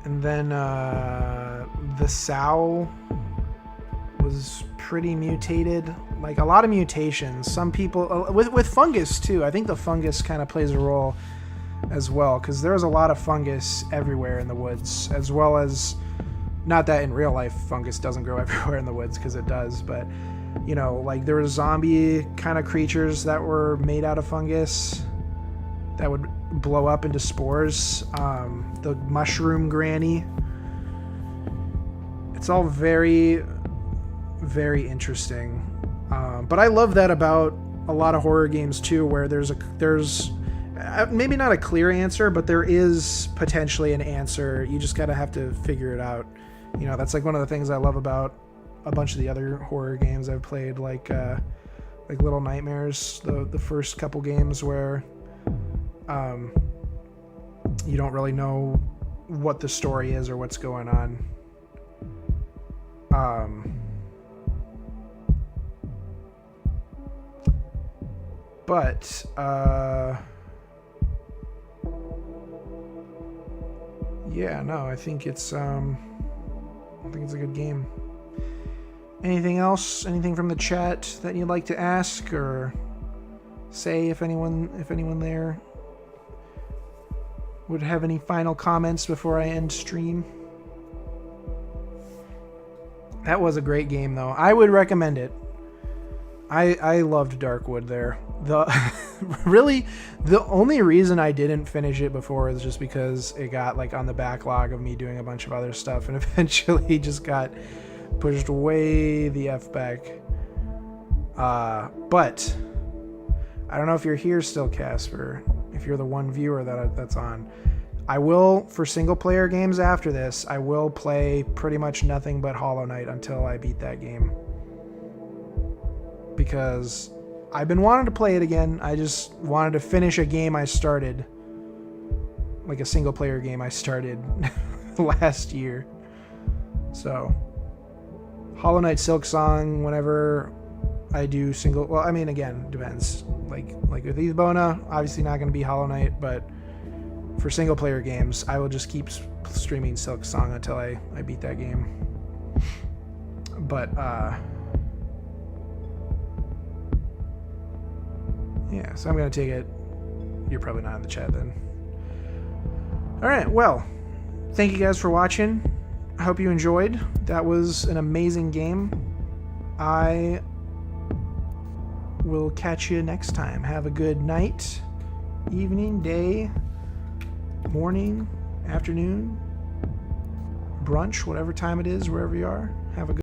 And then the sow was pretty mutated, like a lot of mutations. Some people with fungus too. I think the fungus kind of plays a role. as well, because there's a lot of fungus everywhere in the woods, as well as, not that in real life fungus doesn't grow everywhere in the woods, because it does, but you know, like there were zombie kind of creatures that were made out of fungus that would blow up into spores. The mushroom granny. It's all very, very interesting. But I love that about a lot of horror games too, where there's maybe not a clear answer, but there is potentially an answer. You just gotta have to figure it out. You know, that's like one of the things I love about a bunch of the other horror games I've played, like Little Nightmares, the first couple games where you don't really know what the story is or what's going on. But yeah, no, I think it's a good game. Anything else? Anything from the chat that you'd like to ask or say, if anyone there would have any final comments before I end stream? That was a great game, though. I would recommend it. I loved Darkwood there. Really, the only reason I didn't finish it before is just because it got like on the backlog of me doing a bunch of other stuff, and eventually just got pushed way the F back. But I don't know if you're here still, Casper. If you're the one viewer that's on, I will, for single player games after this, I will play pretty much nothing but Hollow Knight until I beat that game. Because I've been wanting to play it again. I just wanted to finish a game I started. Like a single player game I started last year. So, Hollow Knight Silksong, whenever I do single... Well, I mean, again, depends. Like with Ethbona, obviously not going to be Hollow Knight, but for single player games, I will just keep streaming Silksong until I beat that game. But, yeah, so I'm going to take it. You're probably not in the chat then. Alright, well, thank you guys for watching. I hope you enjoyed. That was an amazing game. I will catch you next time. Have a good night, evening, day, morning, afternoon, brunch, whatever time it is, wherever you are. Have a good